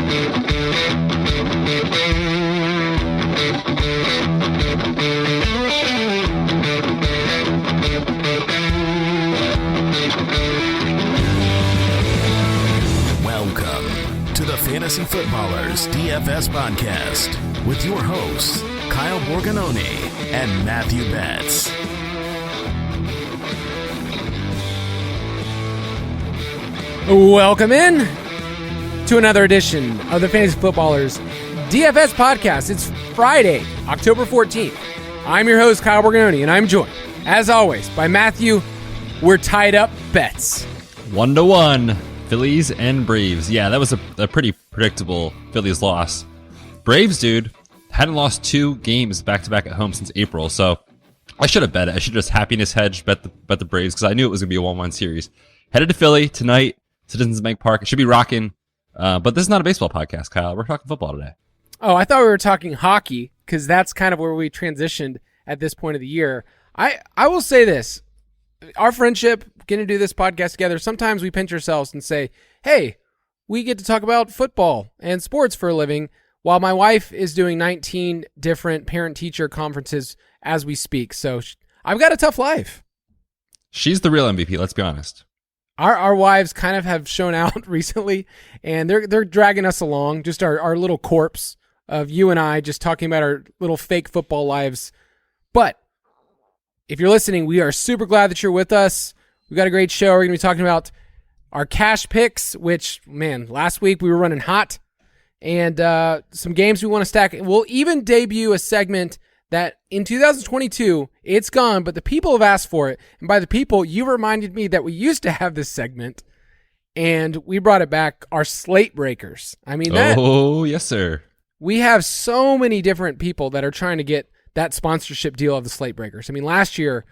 Welcome to the Fantasy Footballers DFS Podcast with your hosts, Kyle Borgognoni and Matthew Betz. Welcome in to another edition of the Fantasy Footballers DFS Podcast. It's Friday, October 14th. I'm your host, Kyle Borgognoni, and I'm joined, as always, by Matthew. We're tied up bets. 1-1, Phillies and Braves. Yeah, that was a pretty predictable Phillies loss. Braves, dude, hadn't lost 2 games back-to-back at home since April, so I should have bet it. I should have just happiness hedged, bet the Braves, because I knew it was going to be a 1-1 series. Headed to Philly tonight. Citizens Bank Park. It should be rocking. But this is not a baseball podcast, Kyle. We're talking football today. Oh, I thought we were talking hockey, because that's kind of where we transitioned at this point of the year. I will say this. Our friendship, getting to do this podcast together, sometimes we pinch ourselves and say, hey, we get to talk about football and sports for a living, while my wife is doing 19 different parent-teacher conferences as we speak. So I've got a tough life. She's the real MVP, let's be honest. Our wives kind of have shown out recently, and they're dragging us along, just our little corpse of you and I just talking about our little fake football lives. But if you're listening, we are super glad that you're with us. We've got a great show. We're going to be talking about our cash picks, which, man, last week we were running hot, and some games we want to stack. We'll even debut a segment that in 2022, it's gone, but the people have asked for it. And by the people, you reminded me that we used to have this segment, and we brought it back, our slate breakers. I mean, oh, yes, sir. We have so many different people that are trying to get that sponsorship deal of the slate breakers. I mean, last year,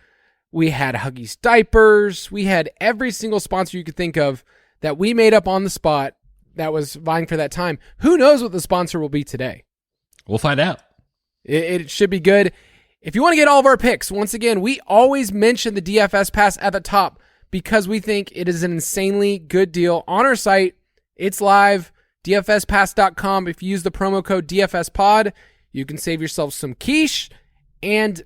we had Huggies Diapers. We had every single sponsor you could think of that we made up on the spot that was vying for that time. Who knows what the sponsor will be today? We'll find out. It should be good. If you want to get all of our picks, once again, we always mention the DFS Pass at the top because we think it is an insanely good deal on our site. It's live, dfspass.com. If you use the promo code DFSPod, you can save yourself some quiche. And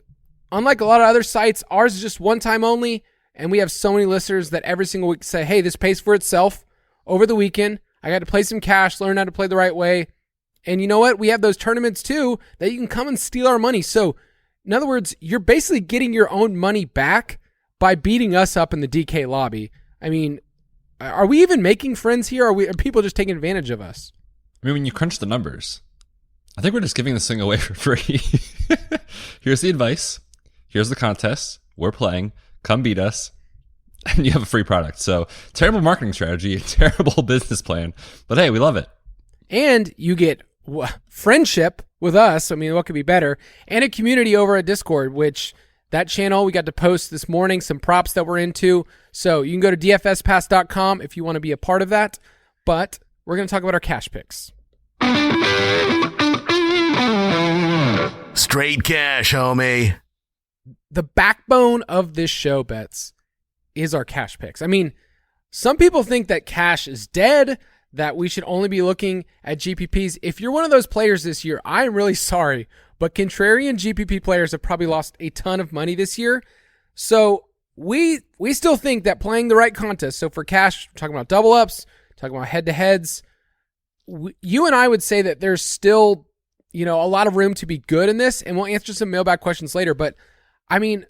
unlike a lot of other sites, ours is just one time only, and we have so many listeners that every single week say, hey, this pays for itself over the weekend. I got to play some cash, learn how to play the right way. And you know what? We have those tournaments too that you can come and steal our money. So, in other words, you're basically getting your own money back by beating us up in the DK lobby. I mean, are we even making friends here? Are people just taking advantage of us? I mean, when you crunch the numbers, I think we're just giving this thing away for free. Here's the advice. Here's the contest. We're playing. Come beat us. And you have a free product. So, terrible marketing strategy, terrible business plan. But hey, we love it. And you get friendship with us. I mean, what could be better? And a community over at Discord, which that channel we got to post this morning, some props that we're into. So you can go to dfspass.com if you want to be a part of that. But we're going to talk about our cash picks. Straight cash, homie. The backbone of this show, Betz, is our cash picks. I mean, some people think that cash is dead, that we should only be looking at GPPs. If you're one of those players this year, I'm really sorry, but contrarian GPP players have probably lost a ton of money this year. So we still think that playing the right contest, so for cash, we're talking about double ups, talking about head-to-heads, you and I would say that there's still, a lot of room to be good in this, and we'll answer some mailbag questions later. But, I mean,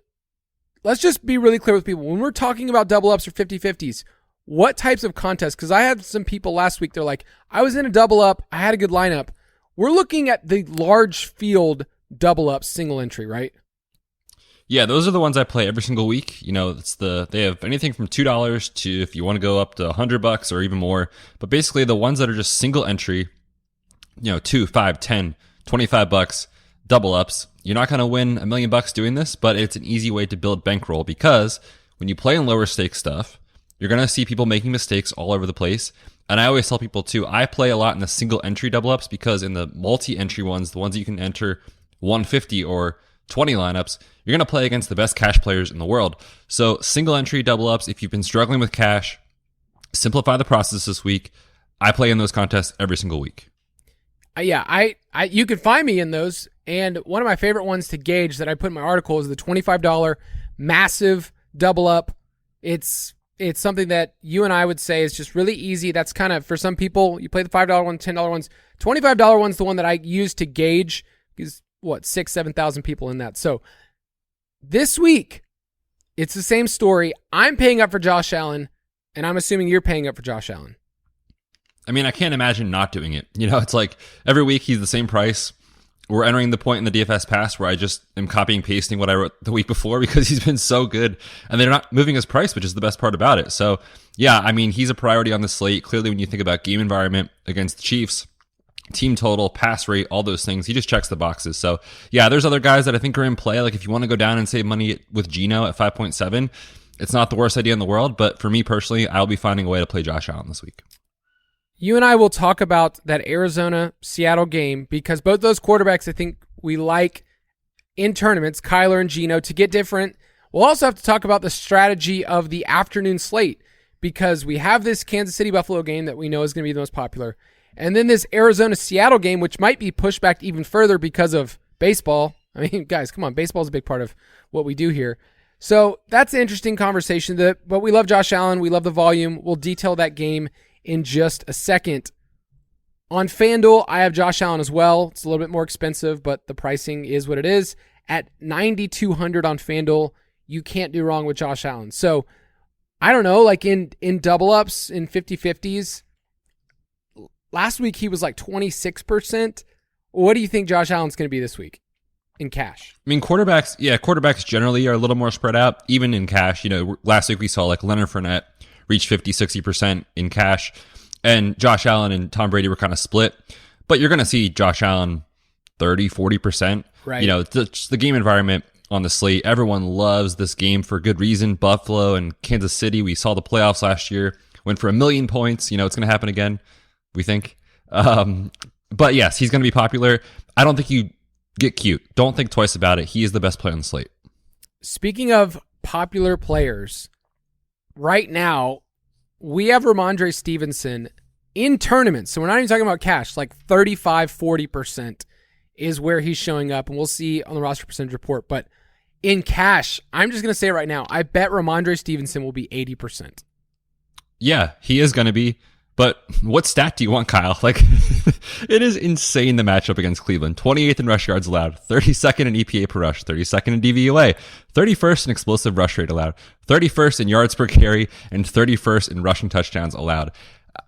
let's just be really clear with people. When we're talking about double ups or 50-50s, what types of contests? Because I had some people last week, they're like, I was in a double up, I had a good lineup. We're looking at the large field double up single entry, right? Yeah, those are the ones I play every single week. They have anything from $2 to if you want to go up to $100 or even more. But basically the ones that are just single entry, $2, $5, $10, $25 double ups. You're not going to win $1 million doing this, but it's an easy way to build bankroll because when you play in lower stake stuff, you're going to see people making mistakes all over the place. And I always tell people too, I play a lot in the single entry double ups because in the multi-entry ones, the ones that you can enter 150 or 20 lineups, you're going to play against the best cash players in the world. So single entry double ups, if you've been struggling with cash, simplify the process this week. I play in those contests every single week. You could find me in those. And one of my favorite ones to gauge that I put in my article is the $25 massive double up. It's something that you and I would say is just really easy. That's kind of, for some people, you play the $5 one, $10 ones. $25 one's the one that I use to gauge, because 7,000 people in that. So this week, it's the same story. I'm paying up for Josh Allen, and I'm assuming you're paying up for Josh Allen. I mean, I can't imagine not doing it. It's like every week he's the same price. We're entering the point in the DFS Pass where I just am copying and pasting what I wrote the week before because he's been so good. And they're not moving his price, which is the best part about it. So, yeah, I mean, he's a priority on the slate. Clearly, when you think about game environment against the Chiefs, team total, pass rate, all those things, he just checks the boxes. So, yeah, there's other guys that I think are in play. Like if you want to go down and save money with Geno at 5.7, it's not the worst idea in the world. But for me personally, I'll be finding a way to play Josh Allen this week. You and I will talk about that Arizona-Seattle game because both those quarterbacks I think we like in tournaments, Kyler and Geno, to get different. We'll also have to talk about the strategy of the afternoon slate because we have this Kansas City-Buffalo game that we know is going to be the most popular. And then this Arizona-Seattle game, which might be pushed back even further because of baseball. I mean, guys, come on. Baseball is a big part of what we do here. So that's an interesting conversation. But we love Josh Allen. We love the volume. We'll detail that game in just a second. On FanDuel, I have Josh Allen as well. It's a little bit more expensive, but the pricing is what it is. At $9,200 on FanDuel, you can't do wrong with Josh Allen. So, I don't know, like in double ups, in 50-50s, last week he was like 26%. What do you think Josh Allen's going to be this week in cash? I mean, quarterbacks generally are a little more spread out, even in cash. Last week we saw like Leonard Fournette reach 50-60% in cash, and Josh Allen and Tom Brady were kind of split. But you're going to see Josh Allen 30-40%. Right. The game environment on the slate, everyone loves this game for good reason. Buffalo and Kansas City, we saw the playoffs last year, went for 1 million points. It's going to happen again, we think. But yes, he's going to be popular. I don't think you get cute. Don't think twice about it. He is the best player on the slate. Speaking of popular players, right now, we have Ramondre Stevenson in tournaments. So we're not even talking about cash, like 35-40% is where he's showing up. And we'll see on the roster percentage report. But in cash, I'm just going to say it right now, I bet Ramondre Stevenson will be 80%. Yeah, he is going to be. But what stat do you want, Kyle? Like, it is insane, the matchup against Cleveland. 28th in rush yards allowed, 32nd in EPA per rush, 32nd in DVOA, 31st in explosive rush rate allowed, 31st in yards per carry, and 31st in rushing touchdowns allowed.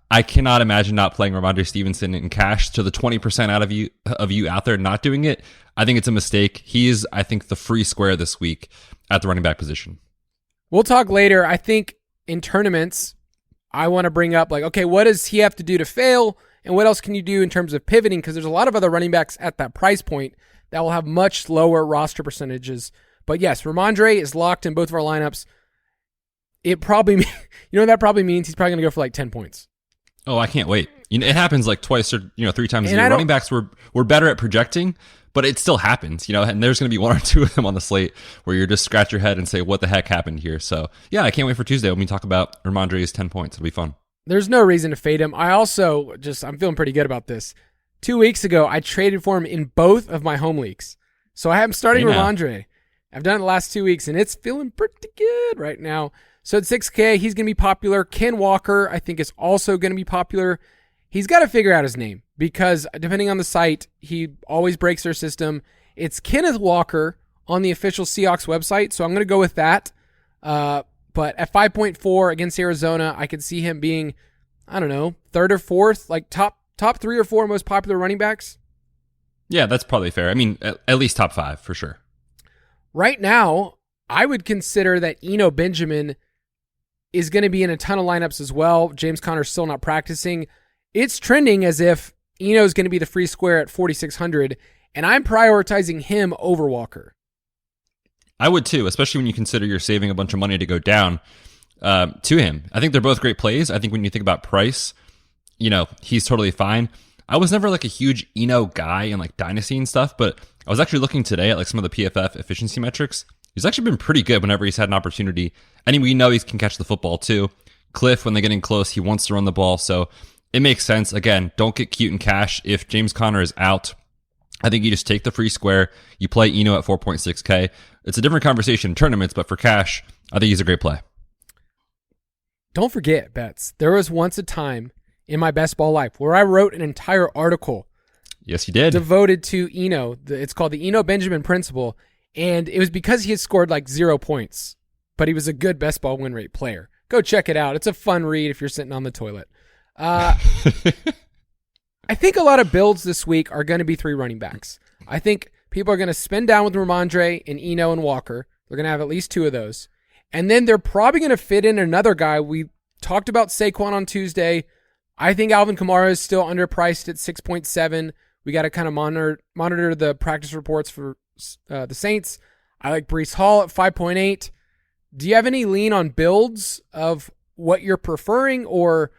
I cannot imagine not playing Ramondre Stevenson in cash to the 20% out of you out there not doing it. I think it's a mistake. He is, I think, the free square this week at the running back position. We'll talk later. I think in tournaments, I want to bring up, like, okay, what does he have to do to fail? And what else can you do in terms of pivoting? Because there's a lot of other running backs at that price point that will have much lower roster percentages. But yes, Ramondre is locked in both of our lineups. It probably, that probably means he's probably going to go for like 10 points. Oh, I can't wait. It happens like twice or 3 times a year. Running backs were better at projecting, but it still happens, and there's going to be 1 or 2 of them on the slate where you just scratch your head and say, what the heck happened here? So, yeah, I can't wait for Tuesday when we talk about Ramondre's 10 points. It'll be fun. There's no reason to fade him. I also I'm feeling pretty good about this. 2 weeks ago, I traded for him in both of my home leagues. So I am starting Ramondre. I've done it the last 2 weeks, and it's feeling pretty good right now. So at 6K, he's going to be popular. Ken Walker, I think, is also going to be popular. He's got to figure out his name because depending on the site, he always breaks their system. It's Kenneth Walker on the official Seahawks website, so I'm going to go with that. But at 5.4 against Arizona, I could see him being, I don't know, 3rd or 4th, like top 3 or 4 most popular running backs. Yeah, that's probably fair. I mean, at least top 5 for sure. Right now, I would consider that Eno Benjamin is going to be in a ton of lineups as well. James Conner's still not practicing. It's trending as if Eno is going to be the free square at 4,600, and I'm prioritizing him over Walker. I would too, especially when you consider you're saving a bunch of money to go down to him. I think they're both great plays. I think when you think about price, he's totally fine. I was never like a huge Eno guy in like Dynasty and stuff, but I was actually looking today at like some of the PFF efficiency metrics. He's actually been pretty good whenever he's had an opportunity. And we know he can catch the football too. Cliff, when they get in close, he wants to run the ball. So it makes sense. Again, don't get cute in cash. If James Conner is out, I think you just take the free square. You play Eno at 4.6K. It's a different conversation in tournaments, but for cash, I think he's a great play. Don't forget, Betz, there was once a time in my best ball life where I wrote an entire article. Yes, you did. Devoted to Eno. It's called the Eno Benjamin Principle, and it was because he had scored like 0 points, but he was a good best ball win rate player. Go check it out. It's a fun read if you're sitting on the toilet. I think a lot of builds this week are going to be 3 running backs. I think people are going to spend down with Ramondre and Eno and Walker. They're going to have at least 2 of those. And then they're probably going to fit in another guy. We talked about Saquon on Tuesday. I think Alvin Kamara is still underpriced at 6.7. We got to kind of monitor the practice reports for the Saints. I like Breece Hall at 5.8. Do you have any lean on builds of what you're preferring, or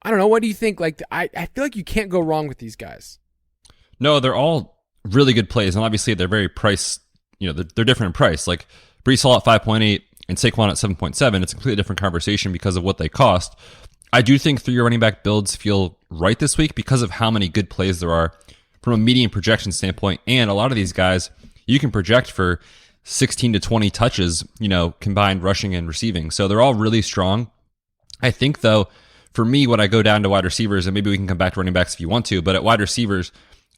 I don't know, what do you think? Like, I feel like you can't go wrong with these guys. No, they're all really good plays, and obviously they're very price, they're different in price. Like Breece Hall at 5.8 and Saquon at 7.7, it's a completely different conversation because of what they cost. I do think 3 running back builds feel right this week because of how many good plays there are from a median projection standpoint, and a lot of these guys you can project for 16 to 20 touches, combined rushing and receiving. So they're all really strong. I think, though, for me, when I go down to wide receivers, and maybe we can come back to running backs if you want to, but at wide receivers,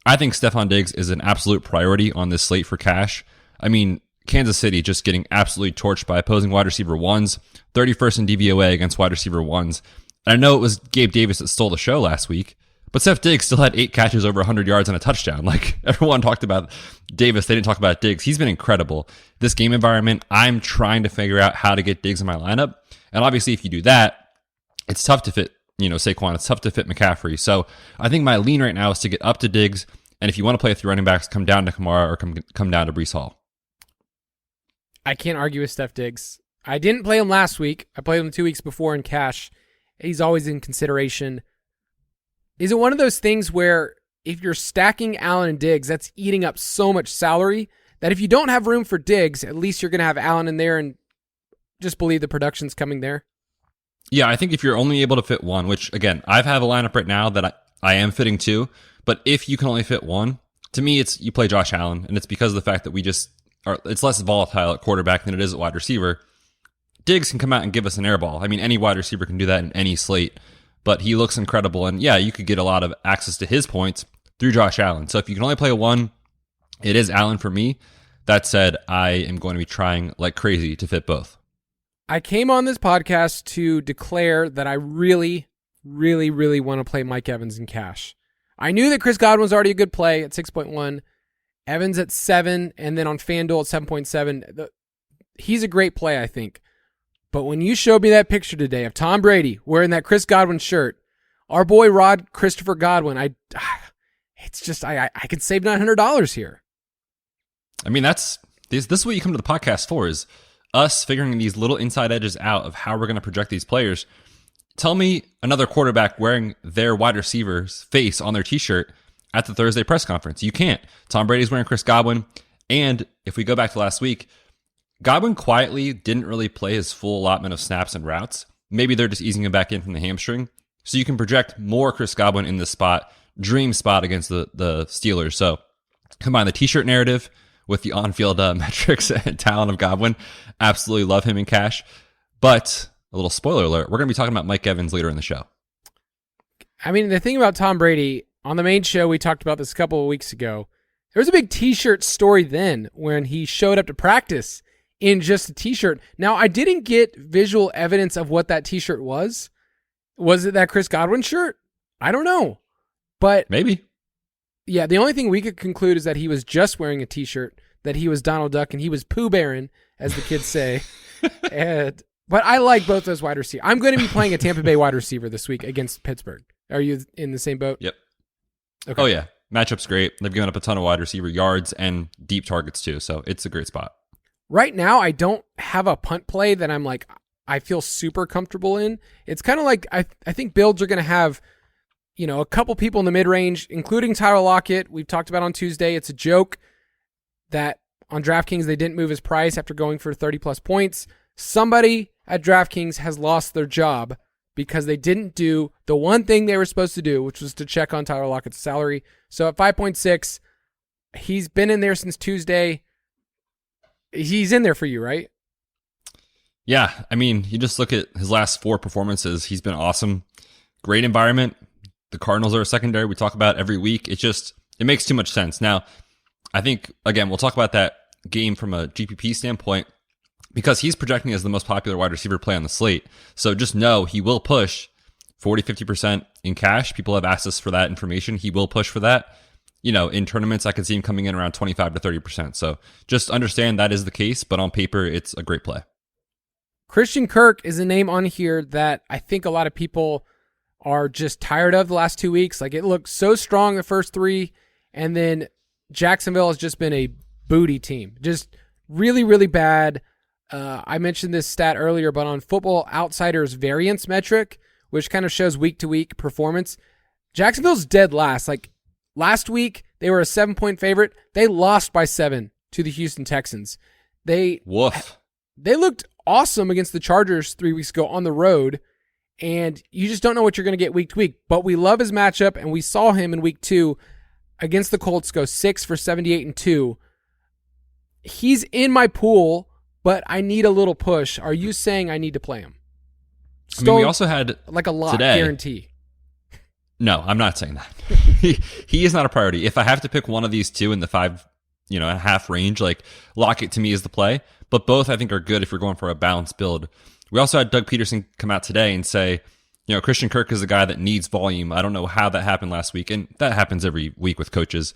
I think Stephon Diggs is an absolute priority on this slate for cash. I mean, Kansas City just getting absolutely torched by opposing wide receiver ones, 31st in DVOA against wide receiver ones. And I know it was Gabe Davis that stole the show last week, but Steph Diggs still had 8 catches over 100 yards and a touchdown. Like, everyone talked about Davis, they didn't talk about Diggs. He's been incredible. This game environment, I'm trying to figure out how to get Diggs in my lineup. And obviously, if you do that, it's tough to fit, Saquon. It's tough to fit McCaffrey. So I think my lean right now is to get up to Diggs. And if you want to play 3 running backs, come down to Kamara or come down to Breece Hall. I can't argue with Steph Diggs. I didn't play him last week. I played him 2 weeks before in cash. He's always in consideration. Is it one of those things where if you're stacking Allen and Diggs, that's eating up so much salary that if you don't have room for Diggs, at least you're going to have Allen in there and just believe the production's coming there? Yeah, I think if you're only able to fit one, which, again, I have a lineup right now that I am fitting 2, but if you can only fit one, to me, it's you play Josh Allen, and it's because of the fact that it's less volatile at quarterback than it is at wide receiver. Diggs can come out and give us an air ball. I mean, any wide receiver can do that in any slate, but he looks incredible, and yeah, you could get a lot of access to his points through Josh Allen. So if you can only play one, it is Allen for me. That said, I am going to be trying like crazy to fit both. I came on this podcast to declare that I really, really, really want to play Mike Evans in cash. I knew that Chris Godwin was already a good play at 6.1, Evans at 7, and then on FanDuel at 7.7. He's a great play, I think. But when you showed me that picture today of Tom Brady wearing that Chris Godwin shirt, our boy Rod Christopher Godwin, I could save $900 here. I mean, this is what you come to the podcast for, is us figuring these little inside edges out of how we're going to project these players. Tell me another quarterback wearing their wide receiver's face on their t-shirt at the Thursday press conference. You can't. Tom Brady's wearing Chris Godwin. And if we go back to last week, Godwin quietly didn't really play his full allotment of snaps and routes. Maybe they're just easing him back in from the hamstring. So you can project more Chris Godwin in this spot, dream spot against the Steelers. So combine the t-shirt narrative with the on-field metrics and talent of Godwin. Absolutely love him in cash. But a little spoiler alert, we're going to be talking about Mike Evans later in the show. I mean, the thing about Tom Brady, on the main show, we talked about this a couple of weeks ago. There was a big t-shirt story then when he showed up to practice in just a t-shirt. Now, I didn't get visual evidence of what that t-shirt was. Was it that Chris Godwin shirt? I don't know. But maybe. Yeah, the only thing we could conclude is that he was just wearing a t-shirt, that he was Donald Duck, and he was Pooh Baron, as the kids say. But I like both those wide receivers. I'm going to be playing a Tampa Bay wide receiver this week against Pittsburgh. Are you in the same boat? Yep. Okay. Oh, yeah. Matchup's great. They've given up a ton of wide receiver yards and deep targets, too, so it's a great spot. Right now, I don't have a punt play that I'm like, I feel super comfortable in. It's kind of like, I think builds are going to have, a couple people in the mid-range, including Tyler Lockett. We've talked about on Tuesday. It's a joke that on DraftKings, they didn't move his price after going for 30-plus points. Somebody at DraftKings has lost their job because they didn't do the one thing they were supposed to do, which was to check on Tyler Lockett's salary. So at 5.6, he's been in there since Tuesday. He's in there for you, right? Yeah, I mean, you just look at his last 4 performances. He's been awesome. Great environment. The Cardinals are a secondary we talk about every week. It makes too much sense. Now, I think, again, we'll talk about that game from a GPP standpoint because he's projecting as the most popular wide receiver play on the slate. So just know he will push 40-50% in cash. People have asked us for that information. He will push for that. In tournaments, I could see him coming in around 25-30%. So just understand that is the case, but on paper, it's a great play. Christian Kirk is a name on here that I think a lot of people are just tired of the last 2 weeks. Like, it looked so strong the first 3, and then Jacksonville has just been a booty team. Just really, really bad. I mentioned this stat earlier, but on Football Outsiders variance metric, which kind of shows week-to-week performance, Jacksonville's dead last. Like, last week, they were a 7-point favorite. They lost by 7 to the Houston Texans. Woof. They looked awesome against the Chargers 3 weeks ago on the road, and you just don't know what you're going to get week to week. But we love his matchup, and we saw him in week 2 against the Colts go 6 for 78-2. He's in my pool, but I need a little push. Are you saying I need to play him? We also had like a lot today, guarantee. No, I'm not saying that. He is not a priority. If I have to pick one of these two in the 5.5 range, like Lockett to me is the play. But both I think are good if you're going for a balanced build. We also had Doug Peterson come out today and say, Christian Kirk is a guy that needs volume. I don't know how that happened last week. And that happens every week with coaches.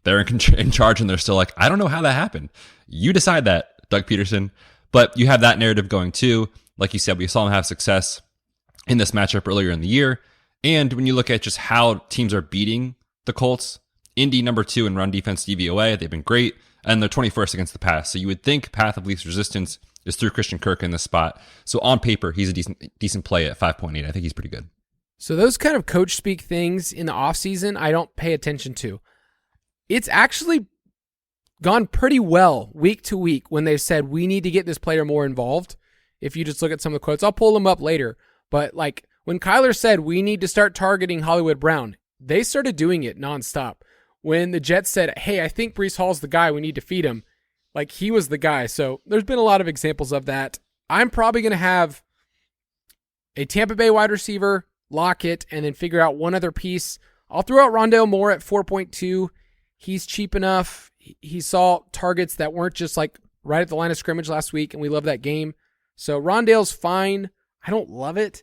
They're in charge and they're still like, I don't know how that happened. You decide that, Doug Peterson. But you have that narrative going too. Like you said, we saw him have success in this matchup earlier in the year. And when you look at just how teams are beating the Colts, Indy number 2 in run defense DVOA, they've been great. And they're 21st against the pass. So you would think path of least resistance is through Christian Kirk in this spot. So on paper, he's a decent play at 5.8. I think he's pretty good. So those kind of coach speak things in the offseason, I don't pay attention to. It's actually gone pretty well week to week when they've said, we need to get this player more involved. If you just look at some of the quotes, I'll pull them up later. But like when Kyler said, we need to start targeting Hollywood Brown, they started doing it nonstop. When the Jets said, hey, I think Breece Hall's the guy, we need to feed him, like he was the guy. So there's been a lot of examples of that. I'm probably going to have a Tampa Bay wide receiver, Lockett, and then figure out one other piece. I'll throw out Rondale Moore at 4.2. He's cheap enough. He saw targets that weren't just like right at the line of scrimmage last week, and we love that game. So Rondale's fine. I don't love it.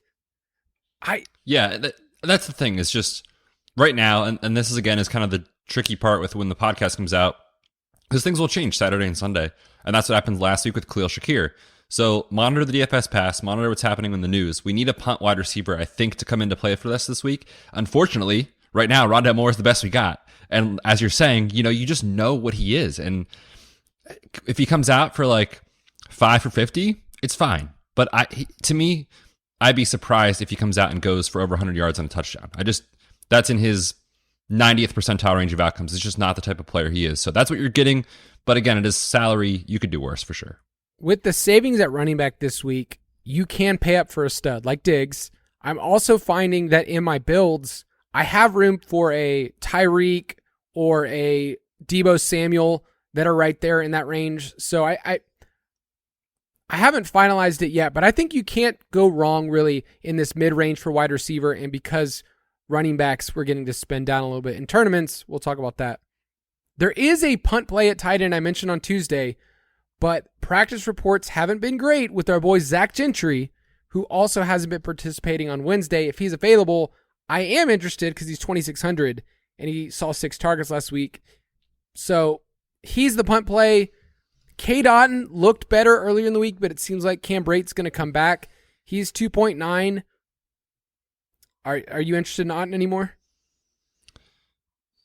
That's the thing. It's just right now, and this is again is kind of the tricky part with when the podcast comes out, because things will change Saturday and Sunday. And that's what happened last week with Khalil Shakir. So monitor the DFS Pass, monitor what's happening in the news. We need a punt wide receiver, I think, to come into play for this week. Unfortunately, right now, Rondale Moore is the best we got. And as you're saying, you just know what he is. And if he comes out for like 5 for 50, it's fine. But to me, I'd be surprised if he comes out and goes for over 100 yards on a touchdown. That's in his 90th percentile range of outcomes. It's just not the type of player he is. So that's what you're getting. But again, at his salary, you could do worse for sure. With the savings at running back this week, you can pay up for a stud like Diggs. I'm also finding that in my builds, I have room for a Tyreek or a Deebo Samuel that are right there in that range. So I haven't finalized it yet, but I think you can't go wrong really in this mid-range for wide receiver. And because running backs, we're getting to spend down a little bit in tournaments, we'll talk about that. There is a punt play at tight end I mentioned on Tuesday, but practice reports haven't been great with our boy Zach Gentry, who also hasn't been participating on Wednesday. If he's available, I am interested because he's 2,600 and he saw 6 targets last week. So he's the punt play. K. Dotton looked better earlier in the week, but it seems like Cam Brate's going to come back. He's 2.9. Are you interested in Otten anymore?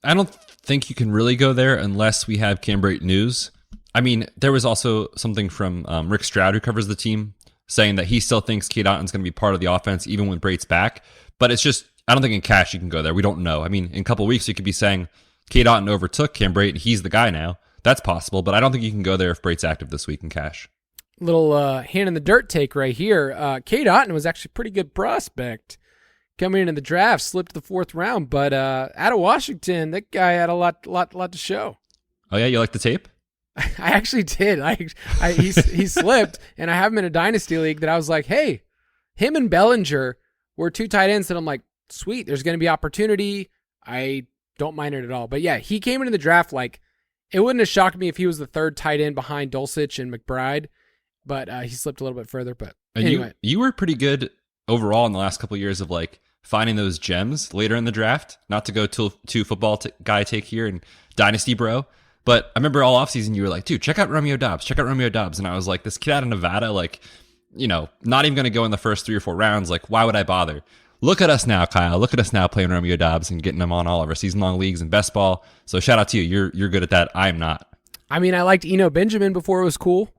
I don't think you can really go there unless we have Cam Brate news. I mean, there was also something from Rick Stroud, who covers the team, saying that he still thinks K. Dotton's going to be part of the offense even when Brate's back. But it's just, I don't think in cash you can go there. We don't know. I mean, in a couple of weeks you could be saying K. Dotton overtook Cam Brate and he's the guy now. That's possible, but I don't think you can go there if Brate's active this week in cash. Little hand in the dirt take right here. Cade Otton was actually a pretty good prospect coming into the draft, slipped the 4th round, but out of Washington, that guy had a lot to show. Oh yeah, you like the tape? I actually did. He slipped, and I have him in a dynasty league that I was like, hey, him and Bellinger were 2 tight ends that I'm like, sweet, there's going to be opportunity. I don't mind it at all. But yeah, he came into the draft like, it wouldn't have shocked me if he was the 3rd tight end behind Dulcich and McBride, but he slipped a little bit further. But anyway. You were pretty good overall in the last couple of years of like finding those gems later in the draft. Not to go to football guy take here and dynasty bro, but I remember all offseason you were like, dude, check out Romeo Doubs. And I was like, this kid out of Nevada, like, you know, not even going to go in the first 3 or 4 rounds. Like, why would I bother? Look at us now, Kyle. Look at us now playing Romeo Doubs and getting him on all of our season-long leagues and best ball. So shout out to you. You're good at that. I'm not. I mean, I liked Eno Benjamin before it was cool.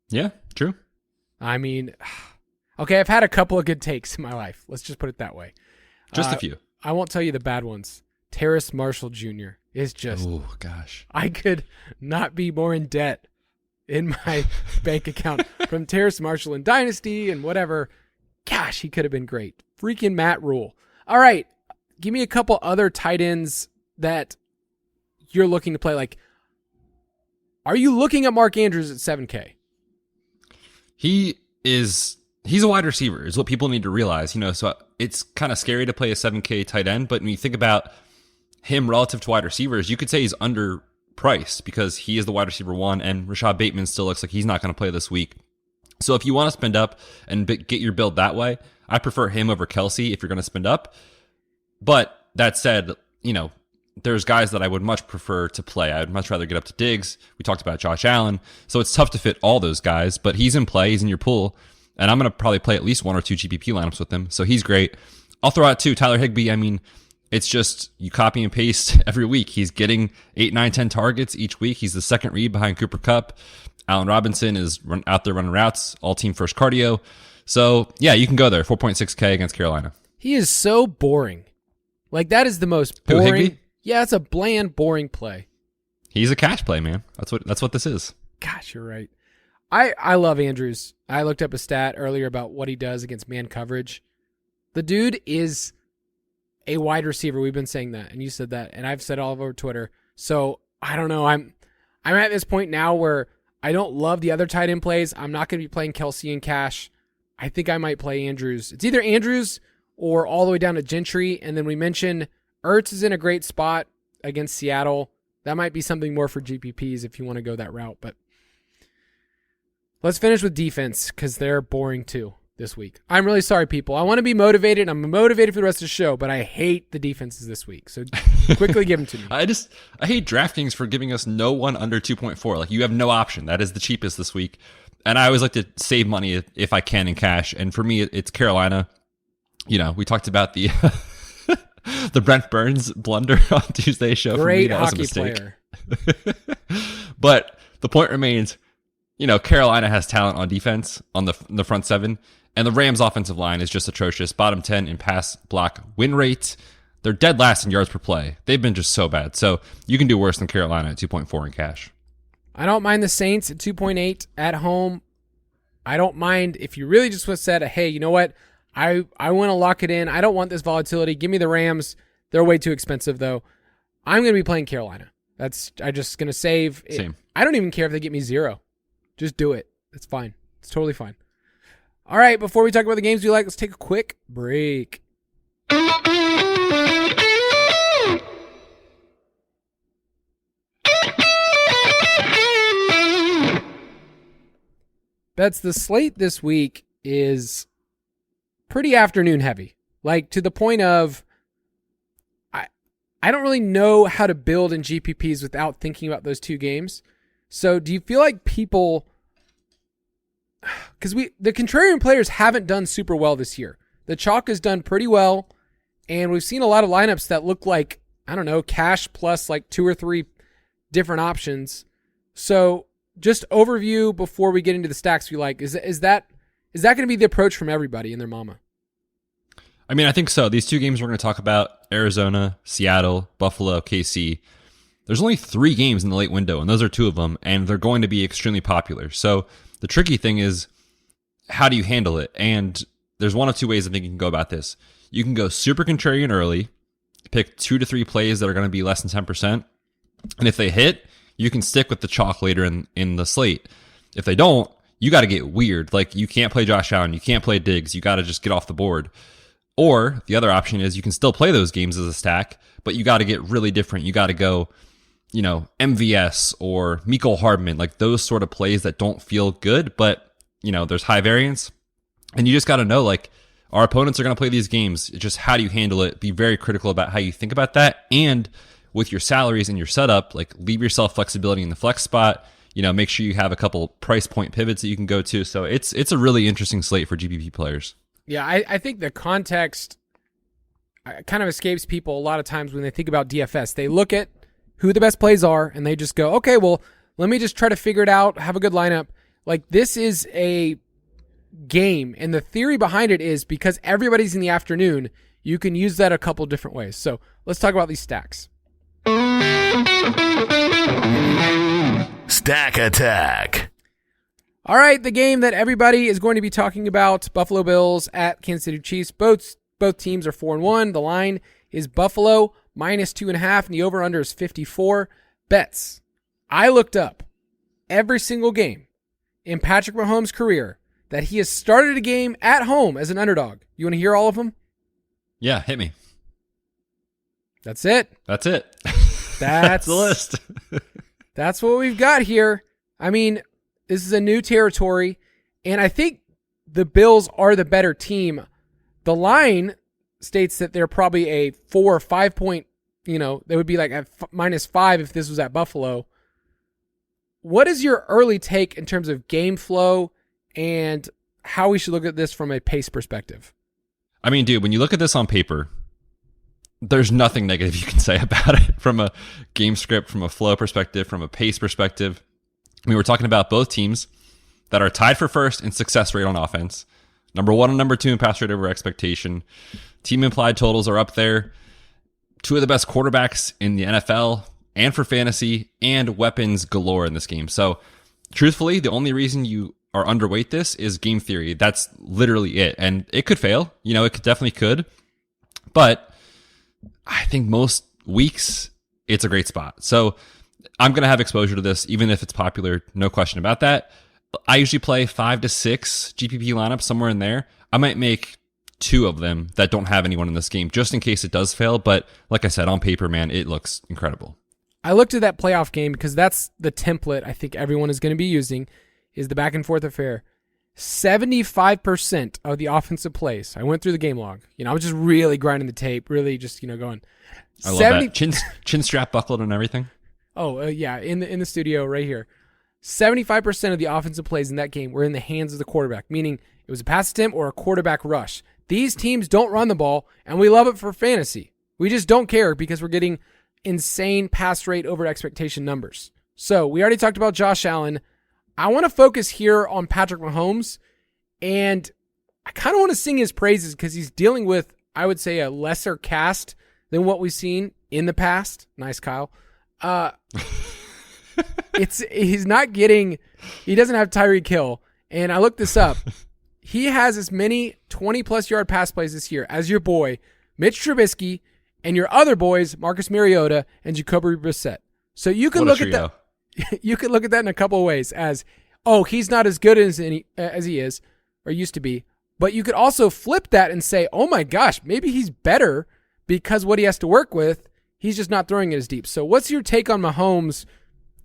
Yeah, true. I mean, okay, I've had a couple of good takes in my life. Let's just put it that way. Just a few. I won't tell you the bad ones. Terrace Marshall Jr. is just... Oh, gosh. I could not be more in debt in my bank account from Terrace Marshall in Dynasty and whatever. Gosh, he could have been great. Freaking Matt Rule. All right, give me a couple other tight ends that you're looking to play. Like, are you looking at Mark Andrews at 7K? He's a wide receiver is what people need to realize, you know, so it's kind of scary to play a 7K tight end, but when you think about him relative to wide receivers, you could say he's underpriced because he is the wide receiver 1 and Rashad Bateman still looks like he's not going to play this week. So if you want to spend up and get your build that way, I prefer him over Kelsey if you're going to spend up. But that said, you know, there's guys that I would much prefer to play. I would much rather get up to Diggs. We talked about Josh Allen. So it's tough to fit all those guys, but he's in play. He's in your pool. And I'm going to probably play at least 1 or 2 GPP lineups with him. So he's great. I'll throw out 2. Tyler Higbee. I mean, it's just you copy and paste every week. He's getting 8, 9, 10 targets each week. He's the 2nd read behind Cooper Kupp. Allen Robinson is out there running routes, all team first cardio. So, yeah, you can go there. 4.6K against Carolina. He is so boring. Like, that is the most boring. Who, Higbee? Yeah, it's a bland, boring play. He's a cash play, man. That's what this is. Gosh, you're right. I love Andrews. I looked up a stat earlier about what he does against man coverage. The dude is a wide receiver. We've been saying that, and you said that, and I've said all over Twitter. So, I don't know. I'm at this point now where I don't love the other tight end plays. I'm not going to be playing Kelsey and cash. I think I might play Andrews. It's either Andrews or all the way down to Gentry. And then we mentioned Ertz is in a great spot against Seattle. That might be something more for GPPs if you want to go that route. But let's finish with defense because they're boring too this week. I'm really sorry, people. I want to be motivated. I'm motivated for the rest of the show, but I hate the defenses this week. So quickly give them to me. I hate DraftKings for giving us no one under 2.4. Like, you have no option. That is the cheapest this week. And I always like to save money if I can in cash. And for me, it's Carolina. You know, we talked about the the Brent Burns blunder on Tuesday's show. Great for me, that hockey was a mistake. player. But the point remains, you know, Carolina has talent on defense on the front 7. And the Rams' offensive line is just atrocious. Bottom 10 in pass block win rate. They're dead last in yards per play. They've been just so bad. So you can do worse than Carolina at 2.4 in cash. I don't mind the Saints at 2.8 at home. I don't mind if you really just said, hey, you know what? I want to lock it in. I don't want this volatility. Give me the Rams. They're way too expensive, though. I'm going to be playing Carolina. I'm just going to save. Same. I don't even care if they get me 0. Just do it. It's fine. It's totally fine. All right, before we talk about the games we like, let's take a quick break. Betz, the slate this week is pretty afternoon heavy. Like, to the point of I don't really know how to build in GPPs without thinking about those 2 games. So do you feel like people... Because the contrarian players haven't done super well this year. The chalk has done pretty well, and we've seen a lot of lineups that look like, I don't know, cash plus like 2 or 3 different options. So just overview before we get into the stacks we like. Is that going to be the approach from everybody and their mama? I mean, I think so. These 2 games we're going to talk about, Arizona, Seattle, Buffalo, KC. There's only 3 games in the late window, and those are 2 of them, and they're going to be extremely popular. So The tricky thing is, how do you handle it? And there's one of two ways I think you can go about this. You can go super contrarian early, pick 2 to 3 plays that are going to be less than 10%. And if they hit, you can stick with the chalk later in the slate. If they don't, you got to get weird. Like, you can't play Josh Allen, you can't play Diggs, you got to just get off the board. Or the other option is you can still play those games as a stack, but you got to get really different. You got to go, MVS or Mecole Hardman, like those sort of plays that don't feel good, but, there's high variance. And you just got to know, like, our opponents are going to play these games. It's just, how do you handle it? Be very critical about how you think about that. And with your salaries and your setup, like, leave yourself flexibility in the flex spot. Make sure you have a couple price point pivots that you can go to. So it's a really interesting slate for GPP players. Yeah, I think the context kind of escapes people a lot of times when they think about DFS. They look at who the best plays are, and they just go, okay, well, let me just try to figure it out, have a good lineup. Like, this is a game, and the theory behind it is because everybody's in the afternoon, you can use that a couple different ways. So let's talk about these stacks. Stack Attack. All right, the game that everybody is going to be talking about, Buffalo Bills at Kansas City Chiefs. Both teams are 4-1. The line is Buffalo -2.5, and the over-under is 54. Bets. I looked up every single game in Patrick Mahomes' career that he has started a game at home as an underdog. You want to hear all of them? Yeah, hit me. That's it. That's it. That's the list. That's what we've got here. I mean, this is a new territory, and I think the Bills are the better team. The line states that they're probably a 4 or 5 point, they would be like at -5 if this was at Buffalo. What is your early take in terms of game flow and how we should look at this from a pace perspective? I mean, dude, when you look at this on paper, there's nothing negative you can say about it from a game script, from a flow perspective, from a pace perspective. I mean, we're talking about both teams that are tied for first in success rate on offense. Number 1 and number 2 in pass rate over expectation. Team implied totals are up there. 2 of the best quarterbacks in the NFL and for fantasy, and weapons galore in this game. So, truthfully, the only reason you are underweight this is game theory. That's literally it. And it could fail. It definitely could. But I think most weeks, it's a great spot. So, I'm going to have exposure to this, even if it's popular, no question about that. I usually play 5 to 6 GPP lineups, somewhere in there. I might make 2 of them that don't have anyone in this game, just in case it does fail. But like I said, on paper, man, it looks incredible. I looked at that playoff game because that's the template I think everyone is going to be using, is the back and forth affair. 75% of the offensive plays. I went through the game log. I was just really grinding the tape, really just, going. I love that. Chin strap buckled and everything. Oh, yeah, in the studio right here. 75% of the offensive plays in that game were in the hands of the quarterback, meaning it was a pass attempt or a quarterback rush. These teams don't run the ball, and we love it for fantasy. We just don't care because we're getting insane pass rate over expectation numbers. So we already talked about Josh Allen. I want to focus here on Patrick Mahomes, and I kind of want to sing his praises because he's dealing with, I would say, a lesser cast than what we've seen in the past. Nice, Kyle. He doesn't have Tyreek Hill, and I looked this up. He has as many 20-plus yard pass plays this year as your boy, Mitch Trubisky, and your other boys, Marcus Mariota and Jacoby Brissett. So you can look at that. You can look at that in a couple of ways as, he's not as good as he is or used to be. But you could also flip that and say, oh my gosh, maybe he's better because what he has to work with, he's just not throwing it as deep. So what's your take on Mahomes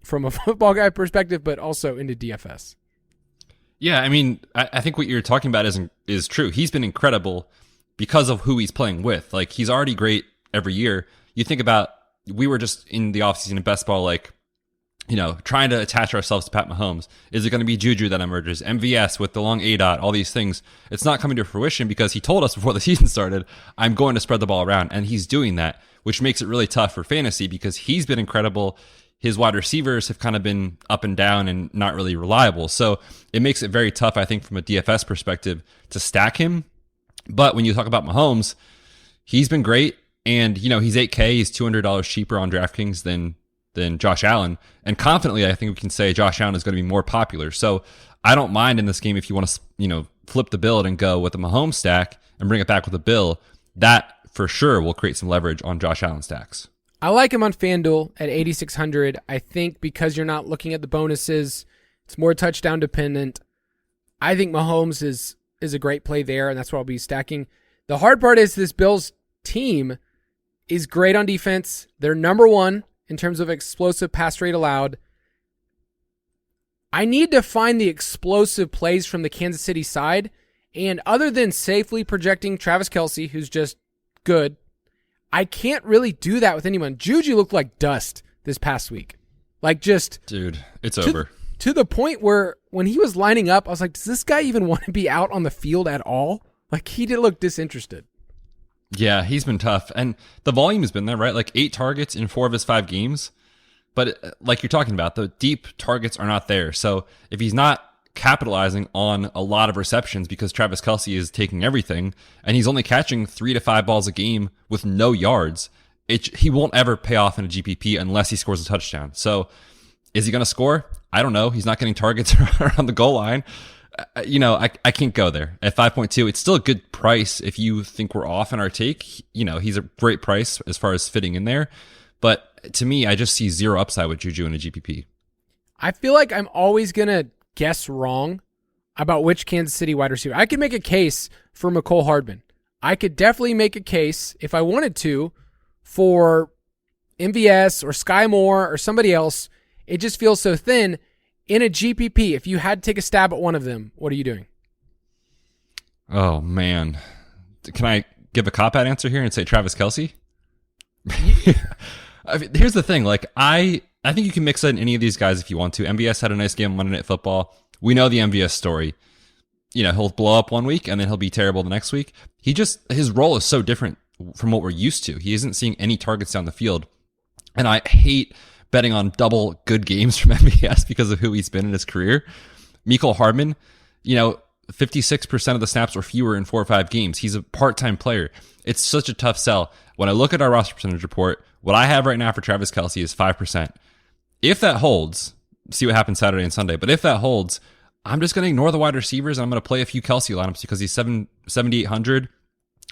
from a football guy perspective, but also into DFS? Yeah, I mean, I think what you're talking about is true. He's been incredible because of who he's playing with. Like, he's already great every year. You think about, we were just in the offseason in best ball, like, trying to attach ourselves to Pat Mahomes. Is it going to be Juju that emerges? MVS with the long ADOT, all these things. It's not coming to fruition because he told us before the season started, I'm going to spread the ball around. And he's doing that, which makes it really tough for fantasy because he's been incredible. His wide receivers have kind of been up and down and not really reliable. So it makes it very tough, I think, from a DFS perspective to stack him. But when you talk about Mahomes, he's been great. And, he's $8K. He's $200 cheaper on DraftKings than Josh Allen. And confidently, I think we can say Josh Allen is going to be more popular. So I don't mind in this game if you want to, flip the build and go with the Mahomes stack and bring it back with a Bill. That for sure will create some leverage on Josh Allen stacks. I like him on FanDuel at 8,600. I think because you're not looking at the bonuses, it's more touchdown dependent. I think Mahomes is a great play there, and that's what I'll be stacking. The hard part is this Bills team is great on defense. They're number one in terms of explosive pass rate allowed. I need to find the explosive plays from the Kansas City side, and other than safely projecting Travis Kelce, who's just good, I can't really do that with anyone. Juju looked like dust this past week. Dude, it's over. To the point where when he was lining up, I was like, does this guy even want to be out on the field at all? He did look disinterested. Yeah, he's been tough. And the volume has been there, right? 8 targets in 4 of his 5 games. But like you're talking about, the deep targets are not there. So if he's not capitalizing on a lot of receptions because Travis Kelce is taking everything and he's only catching 3 to 5 balls a game with no yards, he won't ever pay off in a GPP unless he scores a touchdown. So is he going to score? I don't know. He's not getting targets around the goal line. I can't go there. At 5.2, it's still a good price if you think we're off in our take. He's a great price as far as fitting in there. But to me, I just see zero upside with Juju in a GPP. I feel like I'm always going to guess wrong about which Kansas City wide receiver. I could make a case for McCole Hardman. I could definitely make a case, if I wanted to, for MVS or Sky Moore or somebody else. It just feels so thin. In a GPP, if you had to take a stab at one of them, what are you doing? Oh, man. Can I give a cop-out answer here and say Travis Kelce? Here's the thing. I think you can mix in any of these guys if you want to. MVS had a nice game on Monday Night Football. We know the MVS story. He'll blow up one week and then he'll be terrible the next week. His role is so different from what we're used to. He isn't seeing any targets down the field. And I hate betting on double good games from MVS because of who he's been in his career. Mecole Hardman, 56% of the snaps or fewer in 4 or 5 games. He's a part-time player. It's such a tough sell. When I look at our roster percentage report, what I have right now for Travis Kelce is 5%. If that holds, see what happens Saturday and Sunday, but if that holds, I'm just going to ignore the wide receivers and I'm going to play a few Kelce lineups because he's 7,800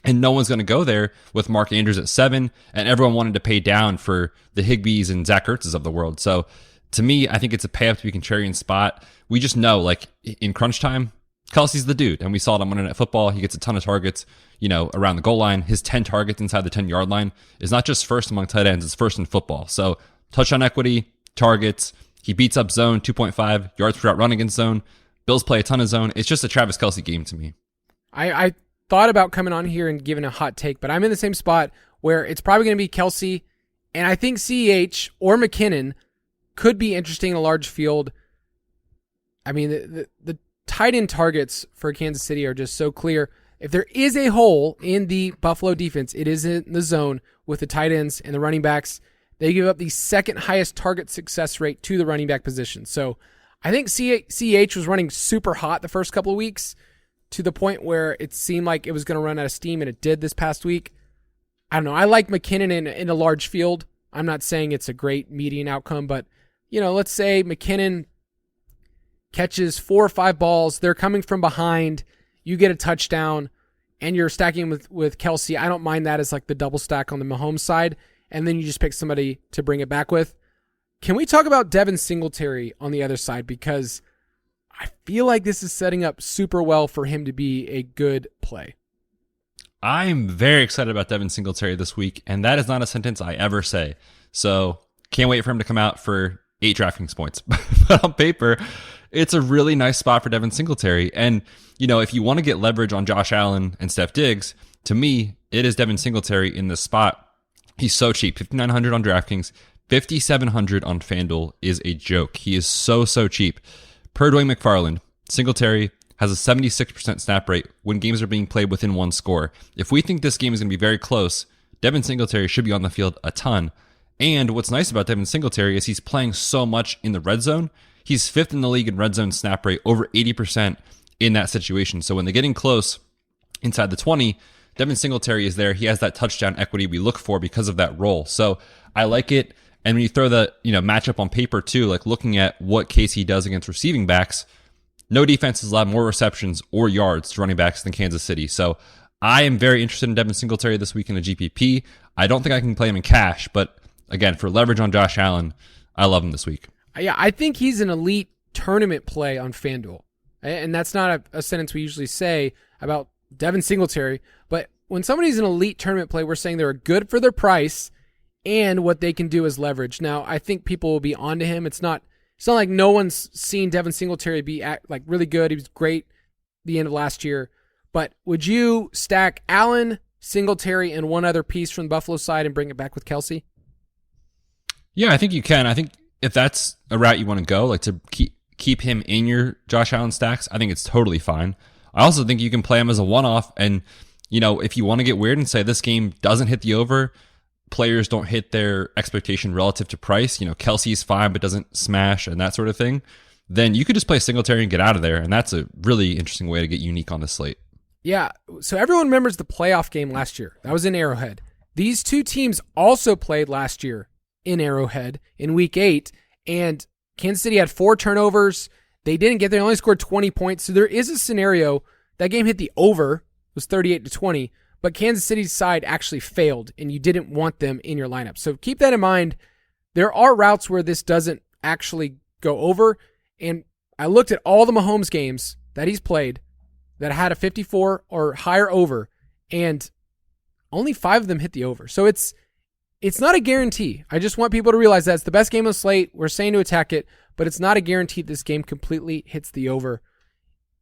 and no one's going to go there with Mark Andrews at 7 and everyone wanted to pay down for the Higbees and Zach Ertz's of the world. So to me, I think it's a pay up to be contrarian spot. We just know in crunch time, Kelce's the dude, and we saw it on Monday Night Football. He gets a ton of targets, around the goal line. His 10 targets inside the 10-yard line is not just first among tight ends, it's first in football. So touchdown equity, targets, he beats up zone, 2.5 yards per route run against zone. Bills play a ton of zone. It's just a Travis Kelce game to me. I thought about coming on here and giving a hot take, but I'm in the same spot where it's probably going to be Kelce, and I think CEH or McKinnon could be interesting in a large field. I mean, the tight end targets for Kansas City are just so clear. If there is a hole in the Buffalo defense, it is in the zone with the tight ends and the running backs. They give up the second highest target success rate to the running back position. So I think CEH was running super hot the first couple of weeks to the point where it seemed like it was going to run out of steam, and it did this past week. I don't know. I like McKinnon in a large field. I'm not saying it's a great median outcome, but let's say McKinnon catches 4 or 5 balls. They're coming from behind. You get a touchdown, and you're stacking with Kelce. I don't mind that as the double stack on the Mahomes side, and then you just pick somebody to bring it back with. Can we talk about Devin Singletary on the other side? Because I feel like this is setting up super well for him to be a good play. I'm very excited about Devin Singletary this week, and that is not a sentence I ever say. So can't wait for him to come out for 8 DraftKings points. But on paper, it's a really nice spot for Devin Singletary. And, if you want to get leverage on Josh Allen and Steph Diggs, to me, it is Devin Singletary in this spot. He's so cheap, $5,900 on DraftKings, $5,700 on FanDuel is a joke. He is so cheap. Per Dwayne McFarland, Singletary has a 76% snap rate when games are being played within 1 score. If we think this game is going to be very close, Devin Singletary should be on the field a ton. And what's nice about Devin Singletary is he's playing so much in the red zone. He's 5th in the league in red zone snap rate, over 80% in that situation. So when they're getting close inside the 20, Devin Singletary is there. He has that touchdown equity we look for because of that role. So I like it. And when you throw the matchup on paper too, looking at what KC does against receiving backs, no defense has allowed more receptions or yards to running backs than Kansas City. So I am very interested in Devin Singletary this week in a GPP. I don't think I can play him in cash, but again, for leverage on Josh Allen, I love him this week. Yeah, I think he's an elite tournament play on FanDuel. And that's not a sentence we usually say about Devin Singletary. But when somebody's an elite tournament play, we're saying they're good for their price and what they can do as leverage. Now, I think people will be onto him. It's not like no one's seen Devin Singletary be like really good. He was great the end of last year. But would you stack Allen, Singletary, and one other piece from the Buffalo side and bring it back with Kelsey? Yeah, I think you can. I think if that's a route you want to go, like to keep him in your Josh Allen stacks, I think it's totally fine. I also think you can play him as a one-off, and if you want to get weird and say this game doesn't hit the over, players don't hit their expectation relative to price, Kelsey's fine but doesn't smash and that sort of thing, then you could just play Singletary and get out of there, and that's a really interesting way to get unique on the slate. Yeah, so everyone remembers the playoff game last year. That was in Arrowhead. These two teams also played last year in Arrowhead in Week 8, and Kansas City had 4 turnovers. They didn't get there. They only scored 20 points. So there is a scenario. That game hit the over. It was 38-20. But Kansas City's side actually failed, and you didn't want them in your lineup. So keep that in mind. There are routes where this doesn't actually go over. And I looked at all the Mahomes games that he's played that had a 54 or higher over, and only 5 of them hit the over. So it's not a guarantee. I just want people to realize that it's the best game on the slate. We're saying to attack it, but it's not a guarantee this game completely hits the over.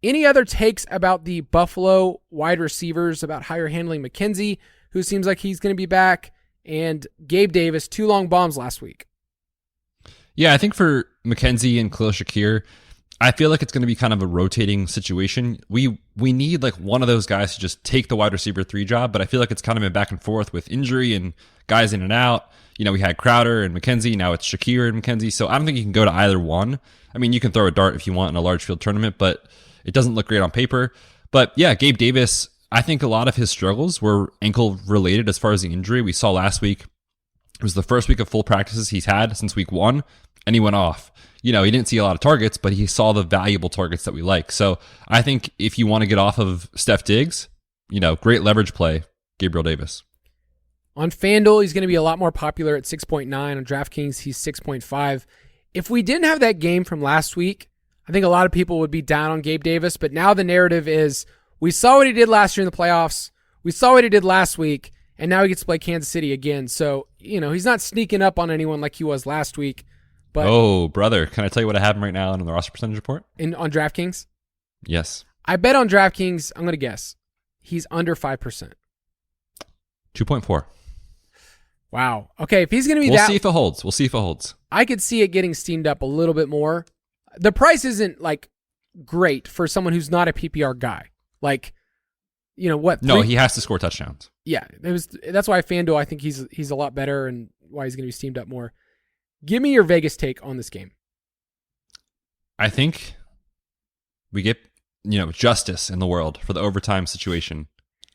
Any other takes about the Buffalo wide receivers, about how you're handling McKenzie, who seems like he's going to be back, and Gabe Davis, 2 long bombs last week? Yeah, I think for McKenzie and Khalil Shakir, I feel like it's going to be kind of a rotating situation. We need like one of those guys to just take the wide receiver 3 job, but I feel like it's kind of been back and forth with injury and guys in and out. We had Crowder and McKenzie. Now it's Shakir and McKenzie. So I don't think you can go to either one. I mean, you can throw a dart if you want in a large field tournament, but it doesn't look great on paper. But yeah, Gabe Davis, I think a lot of his struggles were ankle related as far as the injury. We saw last week, it was the first week of full practices he's had since week 1, and he went off. He didn't see a lot of targets, but he saw the valuable targets that we like. So I think if you want to get off of Steph Diggs, great leverage play, Gabriel Davis. On FanDuel, he's going to be a lot more popular at 6.9. On DraftKings, he's 6.5. If we didn't have that game from last week, I think a lot of people would be down on Gabe Davis, but now the narrative is we saw what he did last year in the playoffs, we saw what he did last week, and now he gets to play Kansas City again. So, he's not sneaking up on anyone like he was last week. But oh, brother, can I tell you what I have him right now in the roster percentage report? On DraftKings? Yes. I bet on DraftKings, I'm going to guess, he's under 5%. 2.4. Wow. Okay, if he's going to be We'll see if it holds. I could see it getting steamed up a little bit more. The price isn't like great for someone who's not a PPR guy. Like, what? No, he has to score touchdowns. Yeah, that's why FanDuel, I think he's a lot better and why he's going to be steamed up more. Give me your Vegas take on this game. I think we get, justice in the world for the overtime situation.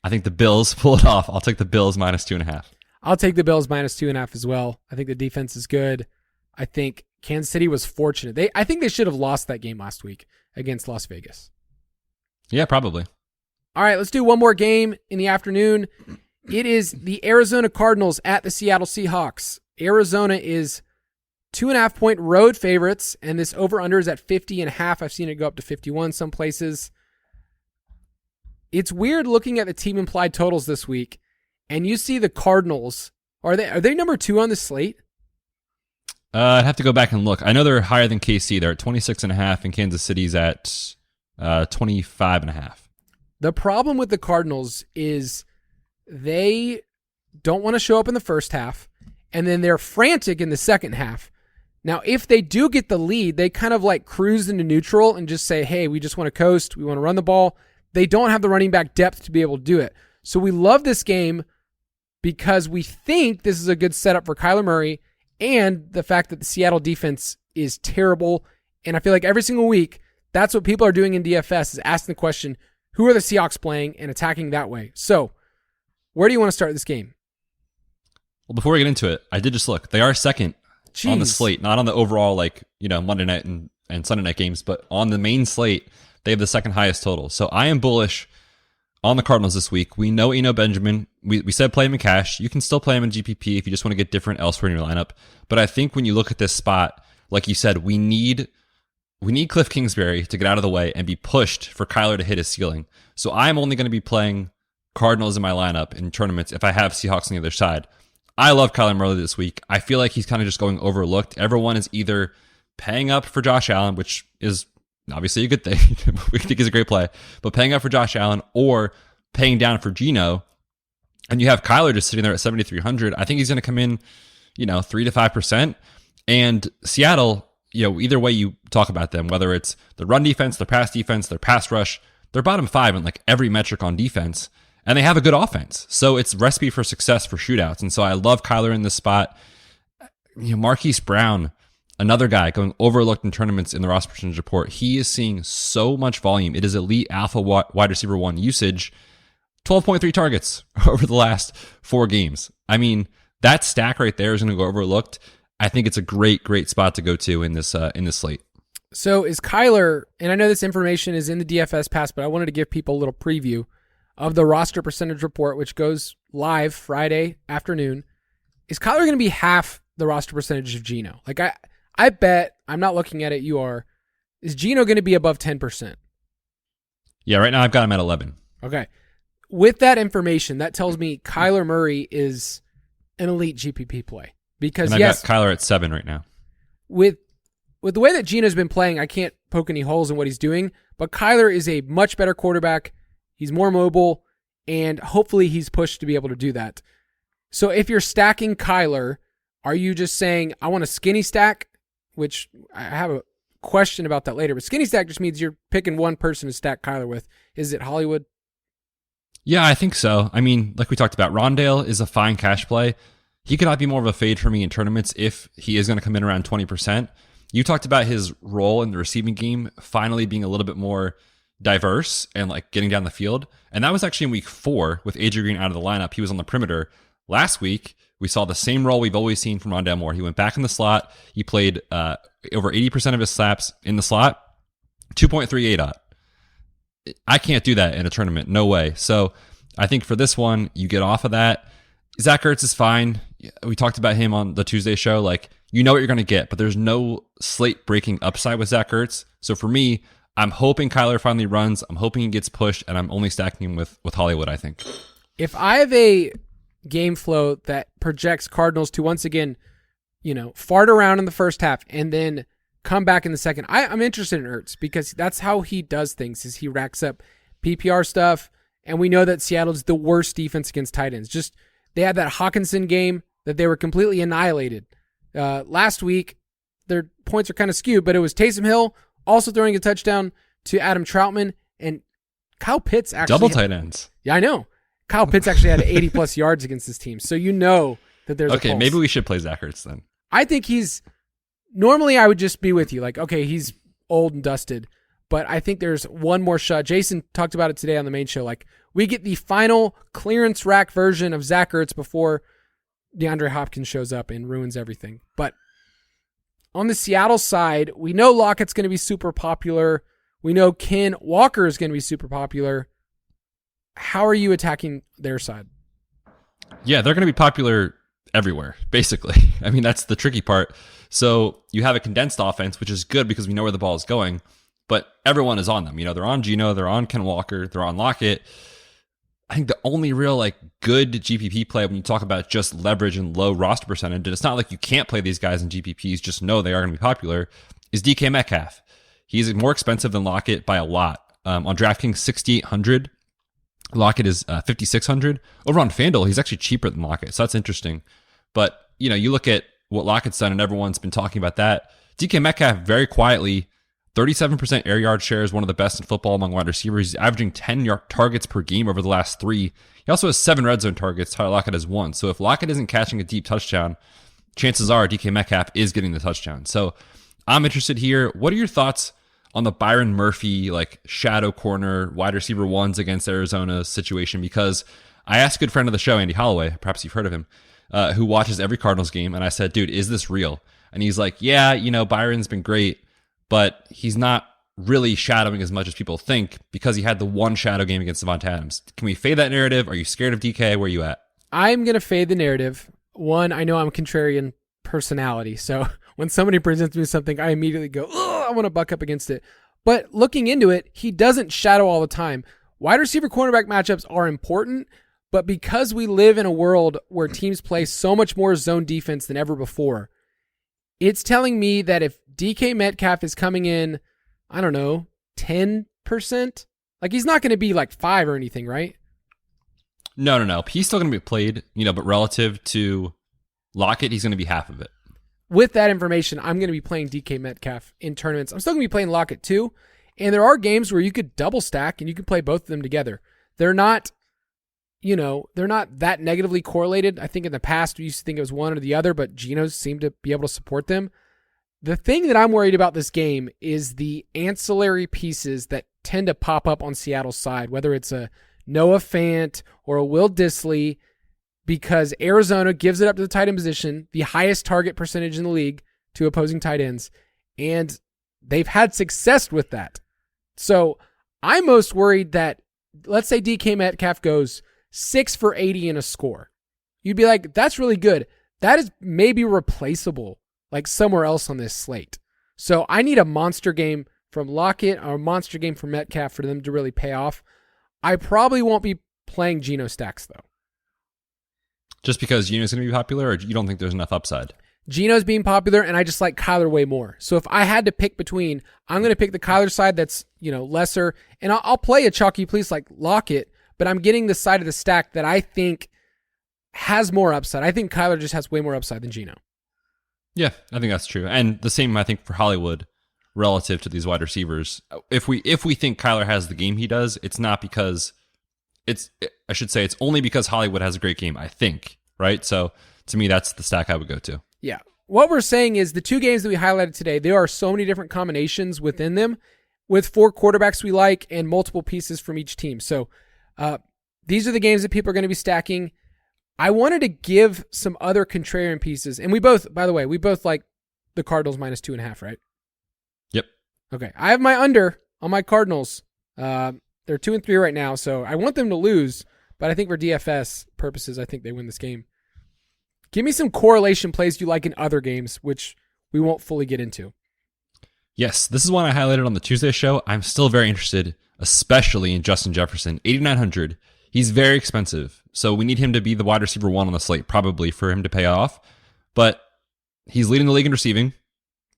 I think the Bills pull it off. I'll take the Bills minus 2.5. I'll take the Bills minus 2.5 as well. I think the defense is good. I think Kansas City was fortunate. I think they should have lost that game last week against Las Vegas. Yeah, probably. All right, let's do one more game in the afternoon. It is the Arizona Cardinals at the Seattle Seahawks. Arizona is 2.5-point road favorites, and this over-under is at 50.5. I've seen it go up to 51 some places. It's weird looking at the team implied totals this week, and you see the Cardinals. Are they number 2 on the slate? I'd have to go back and look. I know they're higher than KC. They're at 26.5, and Kansas City's at 25.5. The problem with the Cardinals is they don't want to show up in the first half, and then they're frantic in the second half. Now, if they do get the lead, they kind of like cruise into neutral and just say, hey, we just want to coast. We want to run the ball. They don't have the running back depth to be able to do it. So we love this game because we think this is a good setup for Kyler Murray and the fact that the Seattle defense is terrible. And I feel like every single week, that's what people are doing in DFS is asking the question, who are the Seahawks playing and attacking that way? So where do you want to start this game? Well, before we get into it, I did just look. They are second on the slate, not on the overall Monday night and and Sunday night games, but on the main slate, they have the second highest total. So I am bullish on the Cardinals this week. We know Eno Benjamin. We said play him in cash. You can still play him in GPP if you just want to get different elsewhere in your lineup. But I think when you look at this spot, like you said, we need Cliff Kingsbury to get out of the way and be pushed for Kyler to hit his ceiling. So I'm only going to be playing Cardinals in my lineup in tournaments if I have Seahawks on the other side. I love Kyler Murray this week. I feel like he's kind of just going overlooked. Everyone is either paying up for Josh Allen, which is obviously a good thing. We think he's a great play, but paying up for Josh Allen or paying down for Geno, and you have Kyler just sitting there at 7,300. I think he's going to come in, 3 to 5%. And Seattle, either way you talk about them, whether it's the run defense, their pass defense, their pass rush, they're bottom 5 in like every metric on defense, and they have a good offense. So it's recipe for success for shootouts. And so I love Kyler in this spot. Marquise Brown, another guy going overlooked in tournaments in the roster percentage report. He is seeing so much volume. It is elite alpha wide receiver 1 usage. 12.3 targets over the last 4 games. I mean, that stack right there is going to go overlooked. I think it's a great spot to go to in this slate. So is Kyler, and I know this information is in the DFS Pass, but I wanted to give people a little preview of the roster percentage report, which goes live Friday afternoon. Is Kyler going to be half the roster percentage of Geno? Like I bet, I'm not looking at it, you are. Is Geno going to be above 10%? Yeah, right now I've got him at 11. Okay. With that information, that tells me Kyler Murray is an elite GPP play. Because and I've got Kyler at 7 right now. With the way that Geno's been playing, I can't poke any holes in what he's doing, but Kyler is a much better quarterback. He's more mobile, and hopefully he's pushed to be able to do that. So if you're stacking Kyler, are you just saying, I want a skinny stack? Which I have a question about that later, but skinny stack just means you're picking one person to stack Kyler with. Is it Hollywood? Yeah, I think so. I mean, like we talked about, Rondale is a fine cash play. He could not be more of a fade for me in tournaments if he is going to come in around 20%. You talked about his role in the receiving game finally being a little bit more diverse and like getting down the field. And that was actually in week 4 with AJ Green out of the lineup. He was on the perimeter. Last week, we saw the same role we've always seen from Rondale Moore. He went back in the slot. He played over 80% of his snaps in the slot, 2.38 up. I can't do that in a tournament. No way. So I think for this one, you get off of that. Zach Ertz is fine. We talked about him on the Tuesday show. Like, you know what you're going to get, but there's no slate breaking upside with Zach Ertz. So for me, I'm hoping Kyler finally runs. I'm hoping he gets pushed, and I'm only stacking him with Hollywood, I think. If I have a game flow that projects Cardinals to once again, fart around in the first half and then come back in the second, I'm interested in Ertz because that's how he does things, is he racks up PPR stuff, and we know that Seattle's the worst defense against tight ends. Just they had that Hawkinson game that they were completely annihilated. Last week, their points are kind of skewed, but it was Taysom Hill also throwing a touchdown to Adam Troutman, and Kyle Pitts actually double tight ends. Yeah, I know. Kyle Pitts actually had 80-plus yards against this team, so you know that there's okay, a pulse. Maybe we should play Zach Ertz then. I think normally I would just be with you, like, okay, he's old and dusted, but I think there's one more shot. Jason talked about it today on the main show. Like, we get the final clearance rack version of Zach Ertz before DeAndre Hopkins shows up and ruins everything. But on the Seattle side, we know Lockett's going to be super popular. We know Ken Walker is going to be super popular. How are you attacking their side? Yeah, they're going to be popular everywhere, basically. I mean, that's the tricky part. So you have a condensed offense, which is good because we know where the ball is going, but everyone is on them. They're on Geno, they're on Ken Walker, they're on Lockett. I think the only real good GPP play when you talk about just leverage and low roster percentage, and it's not like you can't play these guys in GPPs, just know they are going to be popular, is DK Metcalf. He's more expensive than Lockett by a lot. On DraftKings, 6,800. Lockett is 5,600. Over on FanDuel, he's actually cheaper than Lockett, so that's interesting. But, you look at what Lockett's done, and everyone's been talking about that. DK Metcalf, very quietly, 37% air yard share, is one of the best in football among wide receivers. He's averaging 10 targets per game over the last 3. He also has 7 red zone targets. Tyler Lockett has 1. So if Lockett isn't catching a deep touchdown, chances are DK Metcalf is getting the touchdown. So I'm interested here. What are your thoughts on the Byron Murphy, shadow corner, wide receiver 1s against Arizona situation? Because I asked a good friend of the show, Andy Holloway, perhaps you've heard of him, who watches every Cardinals game, and I said, dude, is this real? And he's like, yeah, Byron's been great, but he's not really shadowing as much as people think because he had the one shadow game against Devonta Adams. Can we fade that narrative? Are you scared of DK? Where are you at? I'm going to fade the narrative. One, I know I'm a contrarian personality, so when somebody presents me something, I immediately go, oh, I want to buck up against it. But looking into it, he doesn't shadow all the time. Wide receiver cornerback matchups are important, but because we live in a world where teams play so much more zone defense than ever before, it's telling me that if DK Metcalf is coming in, I don't know, 10%, like he's not going to be like 5 or anything, right? No. He's still going to be played, but relative to Lockett, he's going to be half of it. With that information, I'm going to be playing DK Metcalf in tournaments. I'm still going to be playing Lockett too. And there are games where you could double stack and you can play both of them together. They're not that negatively correlated. I think in the past we used to think it was one or the other, but Genos seem to be able to support them. The thing that I'm worried about this game is the ancillary pieces that tend to pop up on Seattle's side, whether it's a Noah Fant or a Will Dissly, because Arizona gives it up to the tight end position, the highest target percentage in the league to opposing tight ends, and they've had success with that. So I'm most worried that, let's say DK Metcalf goes 6 for 80 in a score. You'd be like, that's really good. That is maybe replaceable like somewhere else on this slate. So I need a monster game from Lockett or a monster game from Metcalf for them to really pay off. I probably won't be playing Geno stacks though. Just because Geno's going to be popular, or you don't think there's enough upside? Geno's being popular, and I just like Kyler way more. So if I had to pick between, I'm going to pick the Kyler side that's lesser, and I'll play a chalky piece like Lockett, but I'm getting the side of the stack that I think has more upside. I think Kyler just has way more upside than Geno. Yeah, I think that's true. And the same, I think, for Hollywood relative to these wide receivers. If we think Kyler has the game he does, it's not because it's only because Hollywood has a great game, I think, right? So to me, that's the stack I would go to. Yeah. What we're saying is the two games that we highlighted today, there are so many different combinations within them with 4 quarterbacks we like and multiple pieces from each team. So these are the games that people are going to be stacking. I wanted to give some other contrarian pieces. And we both, by the way, like the Cardinals minus 2.5, right? Yep. Okay. I have my under on my Cardinals. They're 2-3 right now, so I want them to lose, but I think for DFS purposes, I think they win this game. Give me some correlation plays you like in other games, which we won't fully get into. Yes, this is one I highlighted on the Tuesday show. I'm still very interested, especially in Justin Jefferson, 8,900. He's very expensive, so we need him to be the wide receiver 1 on the slate, probably, for him to pay off. But he's leading the league in receiving.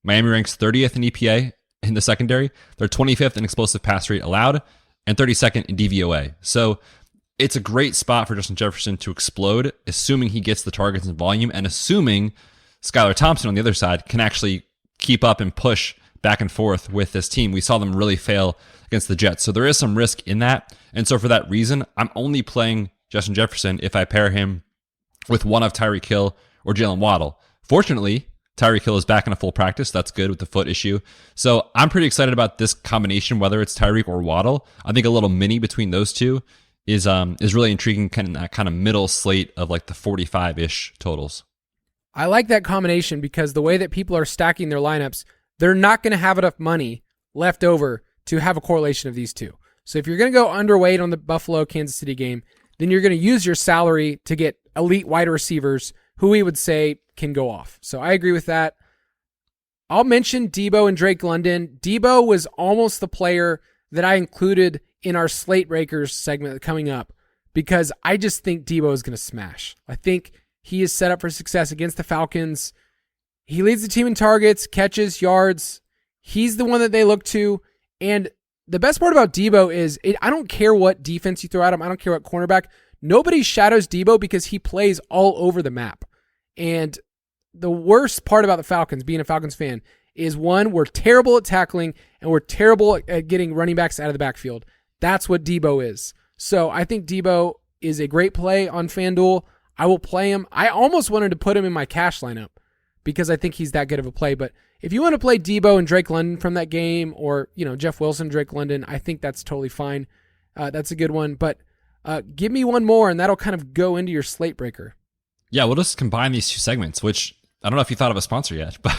Miami ranks 30th in EPA in the secondary. They're 25th in explosive pass rate allowed and 32nd in DVOA. So it's a great spot for Justin Jefferson to explode, assuming he gets the targets and volume, and assuming Skylar Thompson on the other side can actually keep up and push back and forth with this team. We saw them really fail against the Jets. So there is some risk in that. And so for that reason, I'm only playing Justin Jefferson if I pair him with one of Tyreek Hill or Jalen Waddle. Fortunately, Tyreek Hill is back in a full practice. That's good with the foot issue. So I'm pretty excited about this combination, whether it's Tyreek or Waddle. I think a little mini between those two is really intriguing, that kind of middle slate of like the 45-ish totals. I like that combination because the way that people are stacking their lineups, they're not going to have enough money left over to have a correlation of these two. So if you're going to go underweight on the Buffalo-Kansas City game, then you're going to use your salary to get elite wide receivers who we would say can go off. So I agree with that. I'll mention Debo and Drake London. Debo was almost the player that I included in our Slate Breakers segment coming up because I just think Debo is going to smash. I think he is set up for success against the Falcons. He leads the team in targets, catches, yards. He's the one that they look to. And the best part about Debo is I don't care what defense you throw at him. I don't care what cornerback. Nobody shadows Debo because he plays all over the map. And the worst part about the Falcons, being a Falcons fan, is one, we're terrible at tackling and we're terrible at getting running backs out of the backfield. That's what Debo is. So I think Debo is a great play on FanDuel. I will play him. I almost wanted to put him in my cash lineup because I think he's that good of a play. But if you want to play Debo and Drake London from that game, or Jeff Wilson, Drake London, I think that's totally fine. That's a good one. But give me one more, and that'll kind of go into your slate breaker. Yeah, we'll just combine these two segments, which I don't know if you thought of a sponsor yet, but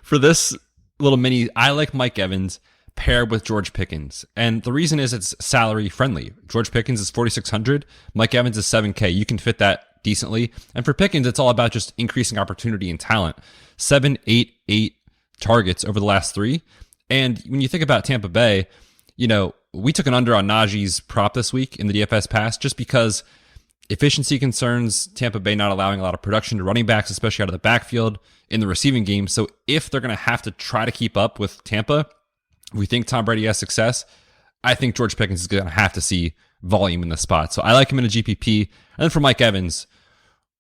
for this little mini, I like Mike Evans paired with George Pickens. And the reason is it's salary friendly. George Pickens is 4,600. Mike Evans is 7K. You can fit that decently. And for Pickens, it's all about just increasing opportunity and talent. 7, 8, 8 targets over the last 3. And when you think about Tampa Bay, we took an under on Najee's prop this week in the DFS Pass just because efficiency concerns, Tampa Bay not allowing a lot of production to running backs, especially out of the backfield in the receiving game. So if they're going to have to try to keep up with Tampa, we think Tom Brady has success. I think George Pickens is going to have to see volume in the spot. So I like him in a GPP. And then for Mike Evans,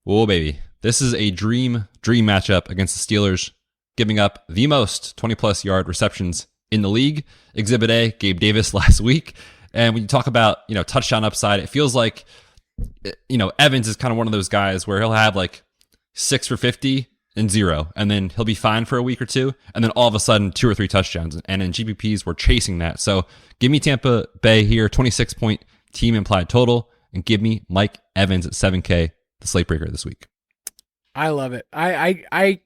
oh baby, this is a dream matchup against the Steelers, giving up the most 20-plus yard receptions in the league. Exhibit A, Gabe Davis last week. And when you talk about, touchdown upside, it feels like, Evans is kind of one of those guys where he'll have like 6 for 50 and 0, and then he'll be fine for a week or two, and then all of a sudden 2 or 3 touchdowns. And in GPPs, we're chasing that. So give me Tampa Bay here, 26-point team implied total, and give me Mike Evans at 7K, the slate breaker this week. I love it. I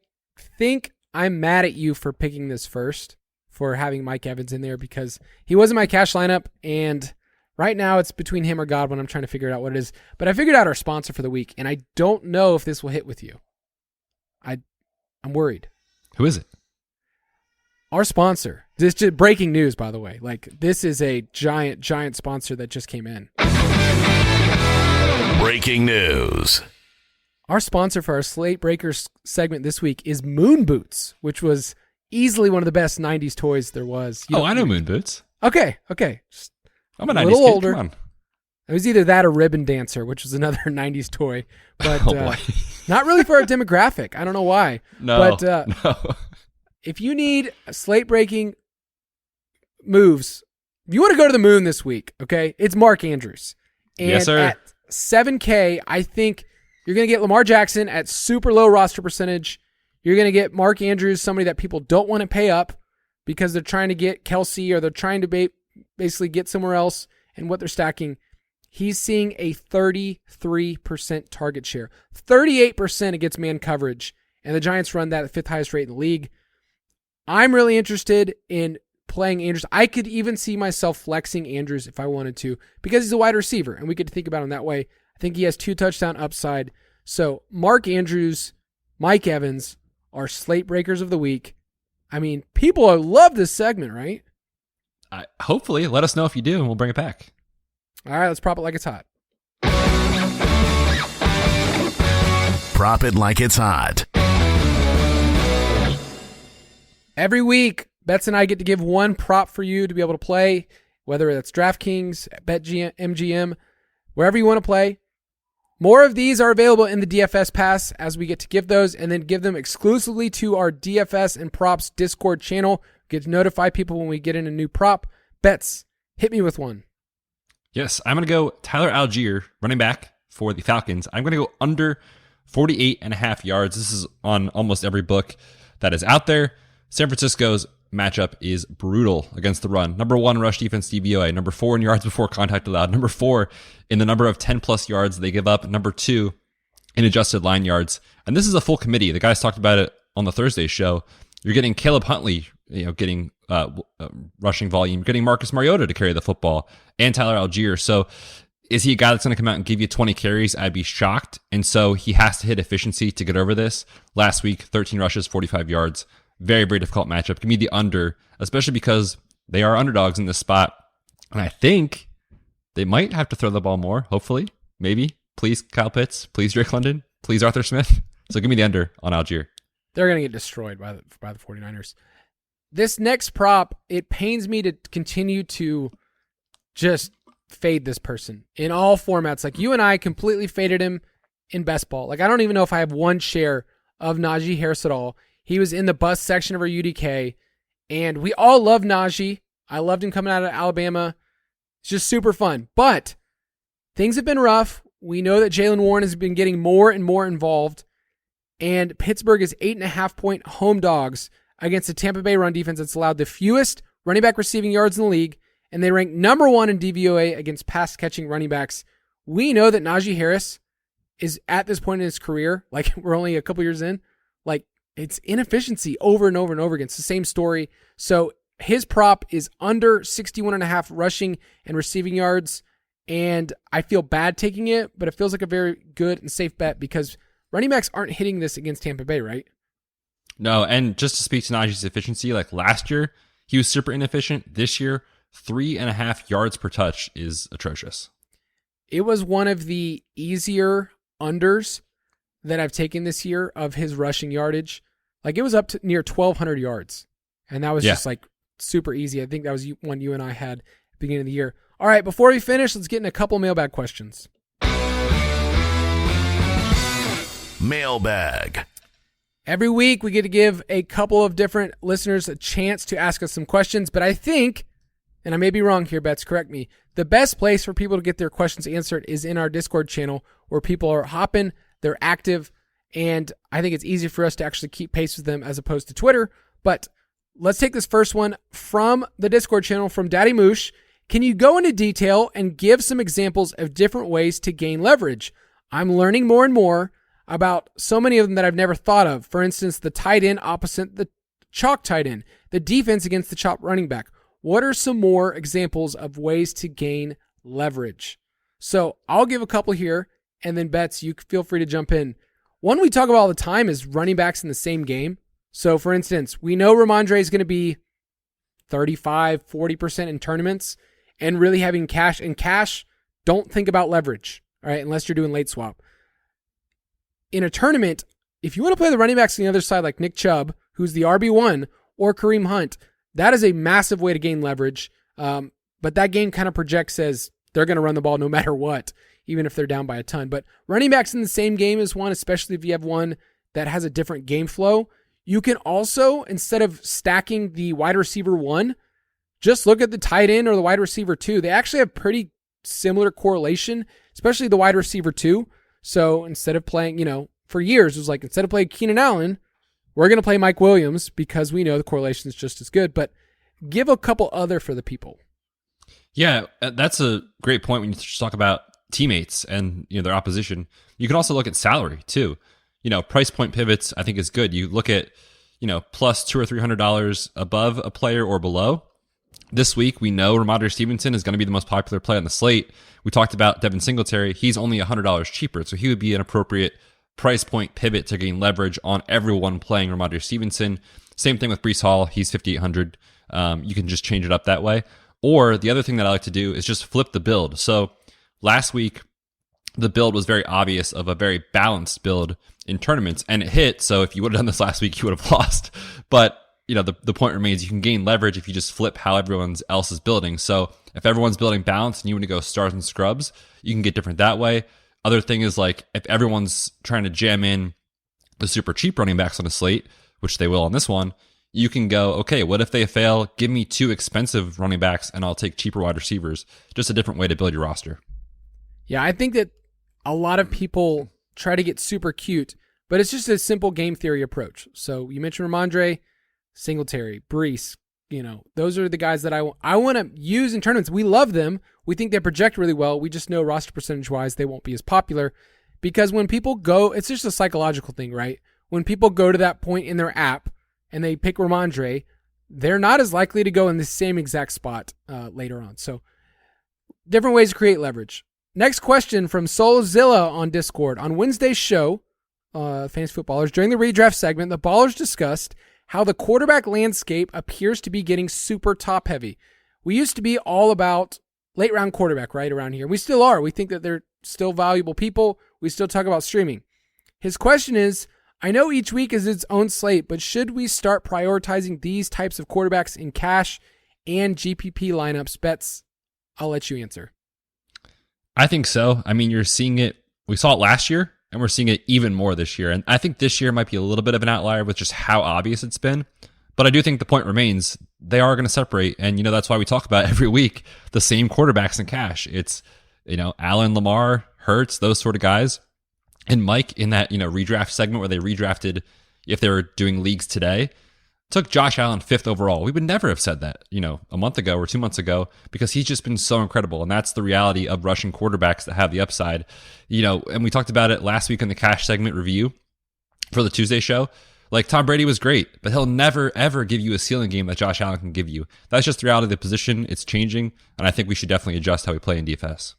think I'm mad at you for picking this first, for having Mike Evans in there, because he was in my cash lineup, and right now it's between him or Godwin. I'm trying to figure out what it is. But I figured out our sponsor for the week, and I don't know if this will hit with you. I'm worried. Who is it? Our sponsor. This just breaking news, by the way. This is a giant sponsor that just came in. Breaking news. Our sponsor for our Slate Breakers segment this week is Moon Boots, which was easily one of the best 90s toys there was. I know Moon Boots. Okay. Just I'm a 90s little kid. older. Come on. It was either that or Ribbon Dancer, which was another 90s toy, but not really for our demographic. I don't know why. No. If you need slate breaking moves, if you want to go to the moon this week, okay, it's Mark Andrews. And yes, sir. At 7K, I think you're going to get Lamar Jackson at super low roster percentage. You're going to get Mark Andrews, somebody that people don't want to pay up because they're trying to get Kelsey, or they're trying to basically get somewhere else, and what they're stacking. He's seeing a 33% target share, 38% against man coverage, and the Giants run that at the 5th highest rate in the league. I'm really interested in playing Andrews. I could even see myself flexing Andrews if I wanted to, because he's a wide receiver, and we could think about him that way. I think he has 2 touchdown upside. So Mark Andrews, Mike Evans are slate breakers of the week. I mean, people love this segment, right? Hopefully. Let us know if you do, and we'll bring it back. All right, let's prop it like it's hot. Prop it like it's hot. Every week, Betz and I get to give one prop for you to be able to play, whether that's DraftKings, BetMGM, wherever you want to play. More of these are available in the DFS Pass as we get to give those, and then give them exclusively to our DFS and Props Discord channel. Get to notify people when we get in a new prop. Betz, hit me with one. Yes, I'm going to go Tyler Algier, running back for the Falcons. I'm going to go under 48.5 yards. This is on almost every book that is out there. San Francisco's matchup is brutal against the run. Number 1 rush defense DVOA. Number 4 in yards before contact allowed. Number 4 in the number of 10-plus yards they give up. Number 2 in adjusted line yards. And this is a full committee. The guys talked about it on the Thursday show. You're getting Caleb Huntley, getting rushing volume. You're getting Marcus Mariota to carry the football, and Tyler Algier. So is he a guy that's going to come out and give you 20 carries? I'd be shocked. And so he has to hit efficiency to get over this. Last week, 13 rushes, 45 yards. Very, very difficult matchup. Give me the under, especially because they are underdogs in this spot. And I think they might have to throw the ball more, hopefully, maybe. Please, Kyle Pitts. Please, Drake London. Please, Arthur Smith. So give me the under on Algier. They're going to get destroyed by the 49ers. This next prop, it pains me to continue to just fade this person in all formats. Like, you and I completely faded him in best ball. Like, I don't even know if I have one share of Najee Harris at all. He was in the bust section of our UDK, and we all love Najee. I loved him coming out of Alabama. It's just super fun. But things have been rough. We know that Jaylen Warren has been getting more and more involved, and Pittsburgh is 8.5-point home dogs against the Tampa Bay run defense that's allowed the fewest running back receiving yards in the league, and they rank number 1 in DVOA against pass-catching running backs. We know that Najee Harris is, at this point in his career, like, we're only a couple years in, like, it's inefficiency over and over and over again. It's the same story. So his prop is under 61.5 rushing and receiving yards. And I feel bad taking it, but it feels like a very good and safe bet because running backs aren't hitting this against Tampa Bay, right? No, and just to speak to Najee's efficiency, like last year, he was super inefficient. This year, 3.5 yards per touch is atrocious. It was one of the easier unders that I've taken this year of his rushing yardage. Like it was up to near 1,200 yards. And that was just like super easy. I think that was one you and I had at the beginning of the year. All right, before we finish, let's get in a couple mailbag questions. Mailbag. Every week, we get to give a couple of different listeners a chance to ask us some questions, but I think, and I may be wrong here, Betz, correct me, the best place for people to get their questions answered is in our Discord channel where people are hopping, they're active, and I think it's easy for us to actually keep pace with them as opposed to Twitter. But let's take this first one from the Discord channel from Daddy Moosh. Can you go into detail and give some examples of different ways to gain leverage? I'm learning more and more about so many of them that I've never thought of. For instance, the tight end opposite the chalk tight end, the defense against the chalk running back. What are some more examples of ways to gain leverage? So I'll give a couple here, and then Betz, you feel free to jump in. One we talk about all the time is running backs in the same game. So for instance, we know Ramondre is going to be 35, 40% in tournaments and really having cash. In cash, don't think about leverage, all right, unless you're doing late swap. In a tournament, if you want to play the running backs on the other side like Nick Chubb, who's the RB1, or Kareem Hunt, that is a massive way to gain leverage. But that game kind of projects as they're going to run the ball no matter what, even if they're down by a ton. But running backs in the same game is one, especially if you have one that has a different game flow. You can also, instead of stacking the wide receiver 1, just look at the tight end or the wide receiver 2. They actually have pretty similar correlation, especially the wide receiver 2. So instead of playing, for years, it was like, instead of playing Keenan Allen, we're going to play Mike Williams because we know the correlation is just as good. But give a couple other for the people. Yeah, that's a great point when you talk about teammates and their opposition. You can also look at salary too. Price point pivots I think is good. You look at plus $200 or $300 above a player or below. This week we know Ramondre Stevenson is going to be the most popular play on the slate. We talked about Devin Singletary. He's only $100 cheaper, so he would be an appropriate price point pivot to gain leverage on everyone playing Ramondre Stevenson. Same thing with Breece Hall. He's $5,800. You can just change it up that way. Or the other thing that I like to do is just flip the build. So last week, the build was very obvious of a very balanced build in tournaments, and it hit. So if you would have done this last week, you would have lost. But the point remains you can gain leverage if you just flip how everyone else is building. So if everyone's building balance and you want to go stars and scrubs, you can get different that way. Other thing is like if everyone's trying to jam in the super cheap running backs on a slate, which they will on this one, you can go, okay, what if they fail? Give me 2 expensive running backs and I'll take cheaper wide receivers. Just a different way to build your roster. Yeah, I think that a lot of people try to get super cute, but it's just a simple game theory approach. So you mentioned Ramondre, Singletary, Breece, those are the guys that I want to use in tournaments. We love them. We think they project really well. We just know roster percentage-wise they won't be as popular because when people go, it's just a psychological thing, right? When people go to that point in their app and they pick Ramondre, they're not as likely to go in the same exact spot later on. So different ways to create leverage. Next question from Solzilla on Discord. On Wednesday's show, Fantasy Footballers, during the redraft segment, the Ballers discussed how the quarterback landscape appears to be getting super top heavy. We used to be all about late round quarterback, right, around here. We still are. We think that they're still valuable people. We still talk about streaming. His question is, I know each week is its own slate, but should we start prioritizing these types of quarterbacks in cash and GPP lineups? Betz, I'll let you answer. I think so. I mean, you're seeing it. We saw it last year, and we're seeing it even more this year. And I think this year might be a little bit of an outlier with just how obvious it's been. But I do think the point remains, they are going to separate. And, that's why we talk about every week the same quarterbacks in cash. It's, Allen, Lamar, Hurts, those sort of guys. And Mike in that, redraft segment where they redrafted, if they were doing leagues today, took Josh Allen 5th overall. We would never have said that, a month ago or 2 months ago, because he's just been so incredible. And that's the reality of rushing quarterbacks that have the upside. And we talked about it last week in the cash segment review for the Tuesday show. Like Tom Brady was great, but he'll never, ever give you a ceiling game that Josh Allen can give you. That's just the reality of the position. It's changing, and I think we should definitely adjust how we play in DFS.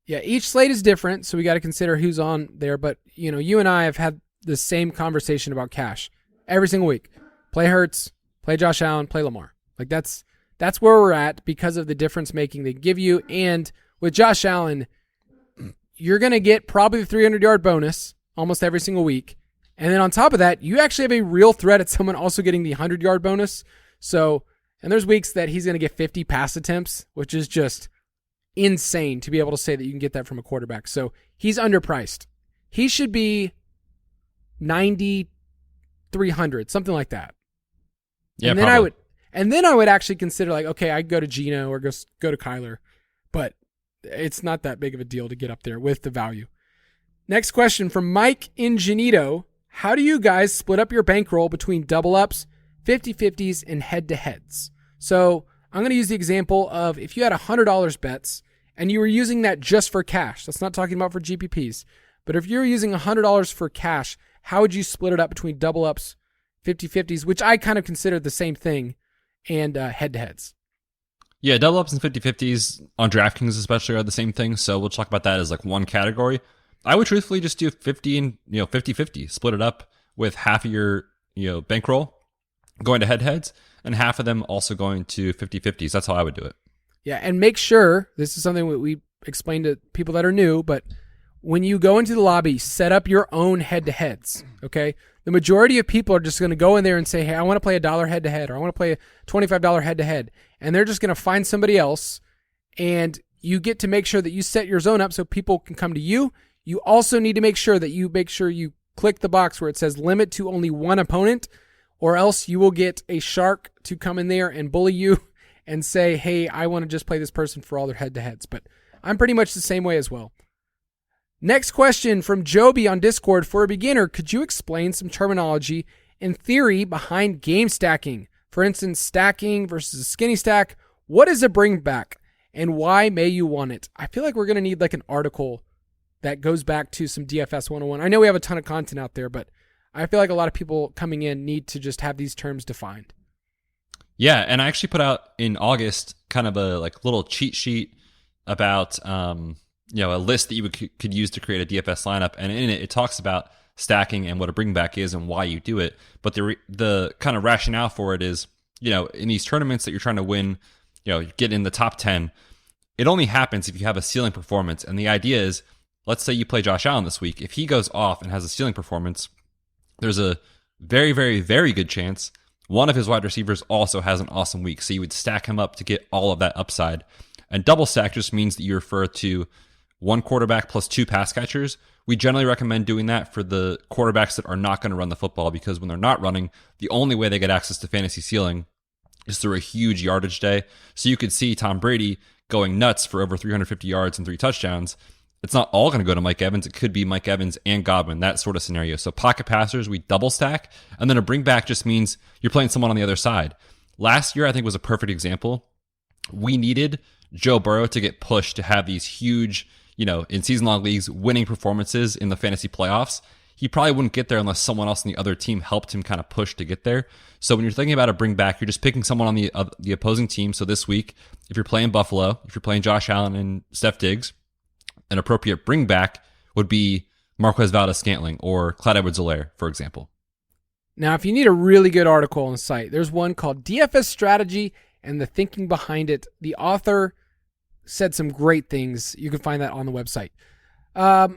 Yeah, each slate is different, so we got to consider who's on there. But, you and I have had the same conversation about cash every single week. Play Hurts, play Josh Allen, play Lamar. Like that's where we're at because of the difference making they give you. And with Josh Allen, you're going to get probably the 300-yard bonus almost every single week. And then on top of that, you actually have a real threat at someone also getting the 100-yard bonus. So, and there's weeks that he's going to get 50 pass attempts, which is just insane to be able to say that you can get that from a quarterback. So he's underpriced. He should be 9,300, something like that. Yeah, and then I would actually consider like, okay, I go to Geno or go to Kyler, but it's not that big of a deal to get up there with the value. Next question from Mike Ingenito. How do you guys split up your bankroll between double ups, 50-50s, and head-to-heads? So I'm going to use the example of if you had $100 bets and you were using that just for cash. That's not talking about for GPPs. But if you're using $100 for cash, how would you split it up between double ups, 50-50s, which I kind of consider the same thing, and head-to-heads? Yeah, double ups and 50-50s on DraftKings especially are the same thing. So we'll talk about that as like one category. I would truthfully just do 50 and 50-50, split it up with half of your bankroll going to head-to-heads and half of them also going to 50-50s. That's how I would do it. Yeah, and make sure, this is something that we explain to people that are new, but when you go into the lobby, set up your own head-to-heads, okay? The majority of people are just going to go in there and say, hey, I want to play $1 head-to-head, or I want to play a $25 head-to-head, and they're just going to find somebody else, and you get to make sure that you set your zone up so people can come to you. You also need to make sure you click the box where it says limit to only one opponent, or else you will get a shark to come in there and bully you and say, hey, I want to just play this person for all their head-to-heads. But I'm pretty much the same way as well. Next question from Joby on Discord. For a beginner, could you explain some terminology and theory behind game stacking? For instance, stacking versus a skinny stack. What is a bring back and why may you want it? I feel like we're going to need like an article that goes back to some DFS 101. I know we have a ton of content out there, but I feel like a lot of people coming in need to just have these terms defined. Yeah, and I actually put out in August kind of a like little cheat sheet about a list that you could use to create a DFS lineup, and in it talks about stacking and what a bring back is and why you do it. But the kind of rationale for it is, in these tournaments that you're trying to win, get in the top 10, it only happens if you have a ceiling performance. And the idea is, let's say you play Josh Allen this week. If he goes off and has a ceiling performance, there's a very, very, very good chance one of his wide receivers also has an awesome week. So you would stack him up to get all of that upside. And double stack just means that you refer to one quarterback plus two pass catchers. We generally recommend doing that for the quarterbacks that are not going to run the football, because when they're not running, the only way they get access to fantasy ceiling is through a huge yardage day. So you could see Tom Brady going nuts for over 350 yards and 3 touchdowns. It's not all going to go to Mike Evans. It could be Mike Evans and Godwin, that sort of scenario. So pocket passers, we double stack. And then a bring back just means you're playing someone on the other side. Last year, I think, was a perfect example. We needed Joe Burrow to get pushed to have these huge, in season-long leagues, winning performances in the fantasy playoffs. He probably wouldn't get there unless someone else on the other team helped him kind of push to get there. So when you're thinking about a bring back, you're just picking someone on the opposing team. So this week, if you're playing Buffalo, if you're playing Josh Allen and Steph Diggs, an appropriate bring back would be Marquez Valdes-Scantling or Clyde Edwards-Helaire, for example. Now, if you need a really good article on the site, there's one called DFS Strategy and the Thinking Behind It. The author said some great things. You can find that on the website. A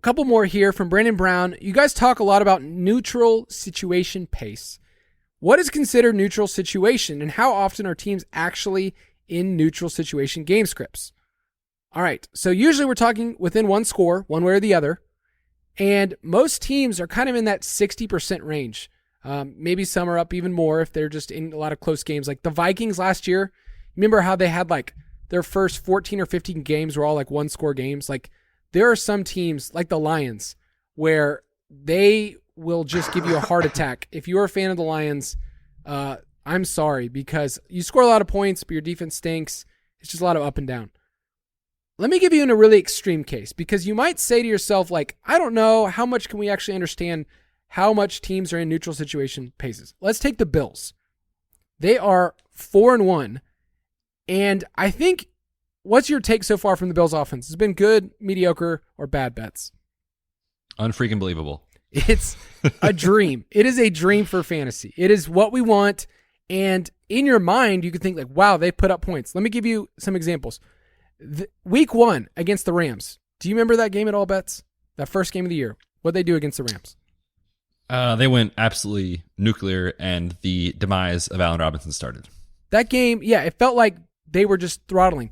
couple more here from Brandon Brown. You guys talk a lot about neutral situation pace. What is considered neutral situation, and how often are teams actually in neutral situation game scripts? All right, so usually we're talking within one score, one way or the other, and most teams are kind of in that 60% range. Maybe some are up even more if they're just in a lot of close games. Like the Vikings last year, remember how they had like their first 14 or 15 games were all like one-score games? Like there are some teams, like the Lions, where they will just give you a heart attack. If you're a fan of the Lions, I'm sorry, because you score a lot of points, but your defense stinks. It's just a lot of up and down. Let me give you in a really extreme case, because you might say to yourself, like, I don't know, how much can we actually understand how much teams are in neutral situation paces. Let's take the Bills. They are 4-1. And I think, what's your take so far from the Bills offense? Has it been good, mediocre, or bad bets? Unfreaking believable. It's a dream. It is a dream for fantasy. It is what we want. And in your mind, you could think like, wow, they put up points. Let me give you some examples. Week 1 against the Rams. Do you remember that game at all, Betz? That first game of the year. What'd they do against the Rams? They went absolutely nuclear, and the demise of Allen Robinson started. That game, yeah, it felt like they were just throttling.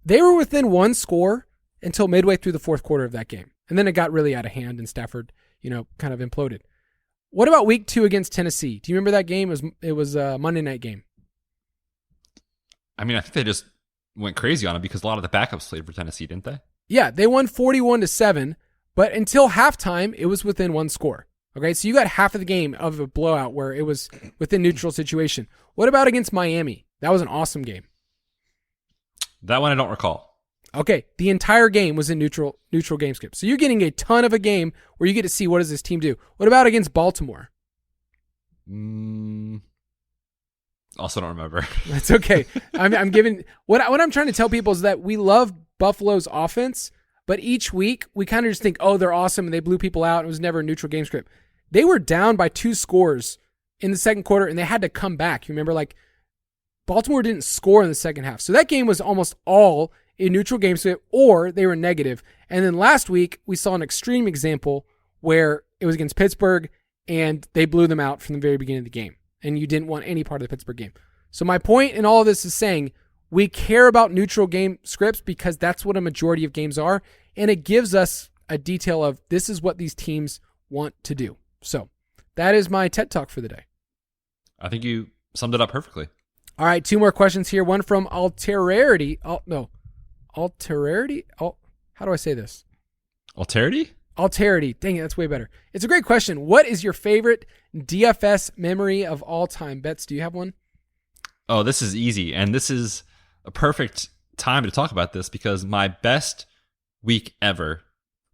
They were within one score until midway through the fourth quarter of that game. And then it got really out of hand, and Stafford, kind of imploded. What about week 2 against Tennessee? Do you remember that game? It was a Monday night game. I mean, I think they just went crazy on it because a lot of the backups played for Tennessee, didn't they? Yeah, they won 41-7, but until halftime, it was within one score. Okay, so you got half of the game of a blowout where it was within neutral situation. What about against Miami? That was an awesome game. That one I don't recall. Okay, the entire game was in neutral game script. So you're getting a ton of a game where you get to see what does this team do. What about against Baltimore? Also don't remember. That's okay. I'm giving what I'm trying to tell people is that we love Buffalo's offense, but each week we kind of just think, oh, they're awesome and they blew people out. It was never a neutral game script. They were down by 2 scores in the second quarter and they had to come back. You remember, like, Baltimore didn't score in the second half. So that game was almost all a neutral game script, or they were negative. And then last week we saw an extreme example where it was against Pittsburgh and they blew them out from the very beginning of the game. And you didn't want any part of the Pittsburgh game. So my point in all of this is saying we care about neutral game scripts because that's what a majority of games are. And it gives us a detail of this is what these teams want to do. So that is my TED Talk for the day. I think you summed it up perfectly. All right, 2 more questions here. One from Alterity. Alterity? How do I say this? Alterity? Alterity. Dang it, that's way better. It's a great question. What is your favorite DFS memory of all time? Betz, do you have one? Oh, this is easy. And this is a perfect time to talk about this because my best week ever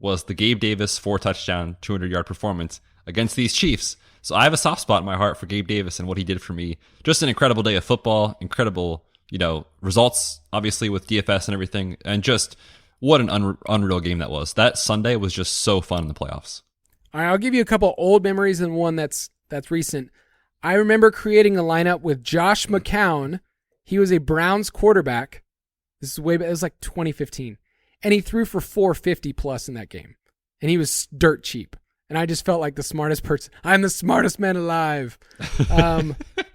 was the Gabe Davis 4-touchdown, 200-yard performance against these Chiefs. So I have a soft spot in my heart for Gabe Davis and what he did for me. Just an incredible day of football, incredible, results, obviously, with DFS and everything. And just what an unreal game that was. That Sunday was just so fun in the playoffs. All right, I'll give you a couple old memories and one that's recent. I remember creating a lineup with Josh McCown. He was a Browns quarterback. This is it was like 2015. And he threw for 450 plus in that game. And he was dirt cheap. And I just felt like the smartest person. I'm the smartest man alive.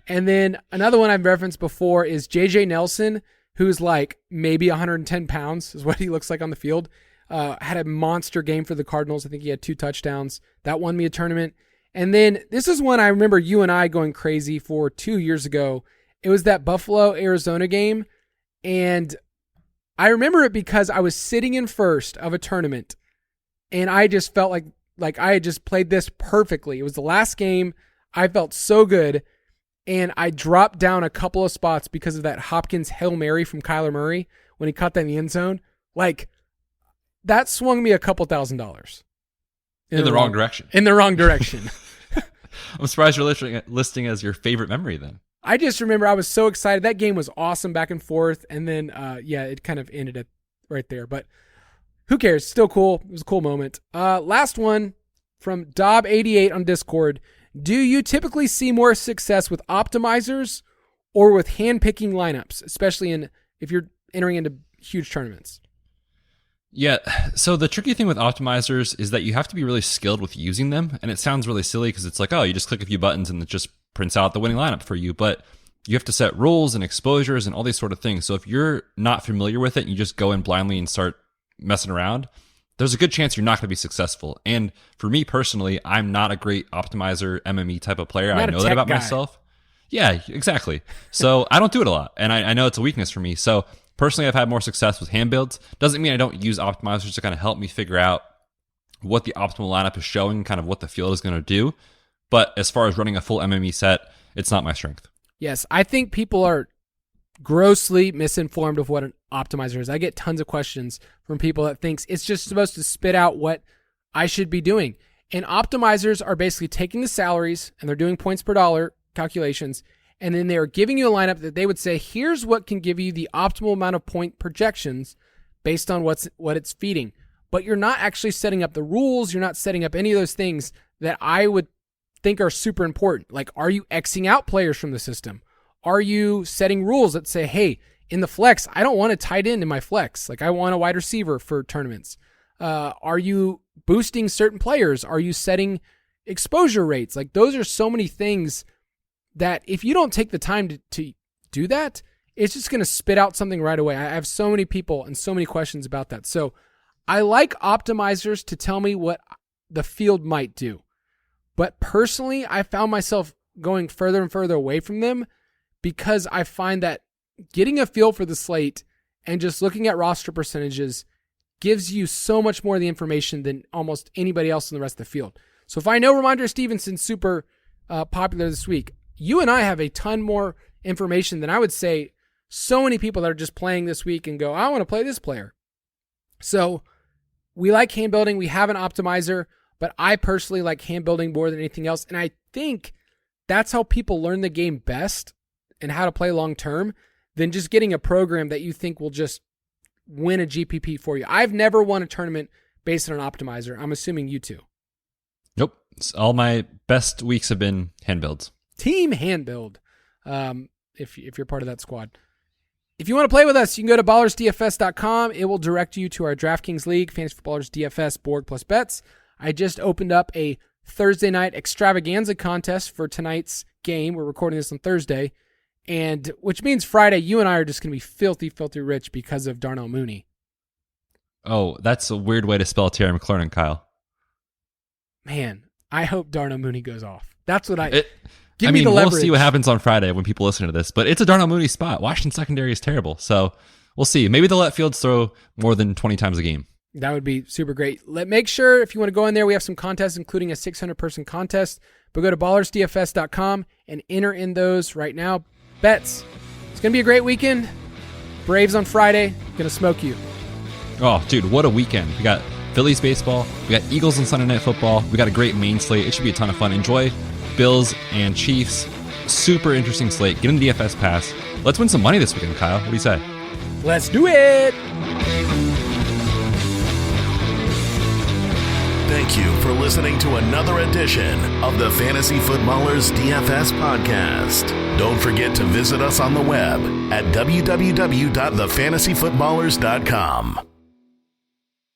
And then another one I've referenced before is JJ Nelson, who's like maybe 110 pounds is what he looks like on the field. Had a monster game for the Cardinals. I think he had 2 touchdowns. That won me a tournament. And then this is one I remember you and I going crazy for 2 years ago. It was that Buffalo-Arizona game. And I remember it because I was sitting in first of a tournament. And I just felt like I had just played this perfectly. It was the last game. I felt so good. And I dropped down a couple of spots because of that Hopkins Hail Mary from Kyler Murray when he caught that in the end zone. Like, that swung me a couple $1,000. In the wrong direction. In the wrong direction. I'm surprised you're listing as your favorite memory then. I just remember I was so excited. That game was awesome back and forth. And then, it kind of ended it right there. But who cares? Still cool. It was a cool moment. Last one from Dob88 on Discord. Do you typically see more success with optimizers or with hand-picking lineups, especially if you're entering into huge tournaments? Yeah, so the tricky thing with optimizers is that you have to be really skilled with using them. And it sounds really silly because it's like, oh, you just click a few buttons and it just prints out the winning lineup for you. But you have to set rules and exposures and all these sort of things. So if you're not familiar with it and you just go in blindly and start messing around, there's a good chance you're not going to be successful. And for me personally, I'm not a great optimizer MME type of player. I know that about myself. Yeah, exactly. So I don't do it a lot. And I know it's a weakness for me. So personally, I've had more success with hand builds. Doesn't mean I don't use optimizers to kind of help me figure out what the optimal lineup is showing, kind of what the field is going to do. But as far as running a full MME set, it's not my strength. Yes, I think people are grossly misinformed of what an optimizer is. I get tons of questions from people that thinks it's just supposed to spit out what I should be doing. And optimizers are basically taking the salaries and they're doing points per dollar calculations. And then they are giving you a lineup that they would say, here's what can give you the optimal amount of point projections based on what it's feeding. But you're not actually setting up the rules. You're not setting up any of those things that I would think are super important. Like, are you Xing out players from the system? Are you setting rules that say, hey, in the flex, I don't want a tight end in my flex. Like, I want a wide receiver for tournaments. Are you boosting certain players? Are you setting exposure rates? Like, those are so many things that if you don't take the time to do that, it's just going to spit out something right away. I have so many people and so many questions about that. So I like optimizers to tell me what the field might do. But personally, I found myself going further and further away from them because I find that getting a feel for the slate and just looking at roster percentages gives you so much more of the information than almost anybody else in the rest of the field. So if I know Ramondre Stevenson's super popular this week, you and I have a ton more information than I would say so many people that are just playing this week and go, I want to play this player. So we like hand building. We have an optimizer, but I personally like hand building more than anything else. And I think that's how people learn the game best and how to play long term than just getting a program that you think will just win a GPP for you. I've never won a tournament based on an optimizer. I'm assuming you too. Nope. All my best weeks have been hand builds. Team hand build. If you're part of that squad. If you want to play with us, you can go to ballersdfs.com. It will direct you to our DraftKings League, Fantasy Footballers DFS Borg plus Betz. I just opened up a Thursday night extravaganza contest for tonight's game. We're recording this on Thursday, and which means Friday, you and I are just going to be filthy, filthy rich because of Darnell Mooney. Oh, that's a weird way to spell Terry McLaurin, Kyle. Man, I hope Darnell Mooney goes off. That's what Give me the leverage. We'll see what happens on Friday when people listen to this, but it's a Darnell Mooney spot. Washington secondary is terrible, so we'll see. Maybe they'll let Fields throw more than 20 times a game. That would be super great. Make sure if you want to go in there, we have some contests, including a 600-person contest. But go to ballersdfs.com and enter in those right now. Bets. It's going to be a great weekend. Braves on Friday. Going to smoke you. Oh, dude, what a weekend. We got Phillies baseball. We got Eagles and Sunday Night Football. We got a great main slate. It should be a ton of fun. Enjoy Bills and Chiefs. Super interesting slate. Get in the DFS Pass. Let's win some money this weekend, Kyle. What do you say? Let's do it. Thank you for listening to another edition of the Fantasy Footballers DFS Podcast. Don't forget to visit us on the web at www.thefantasyfootballers.com.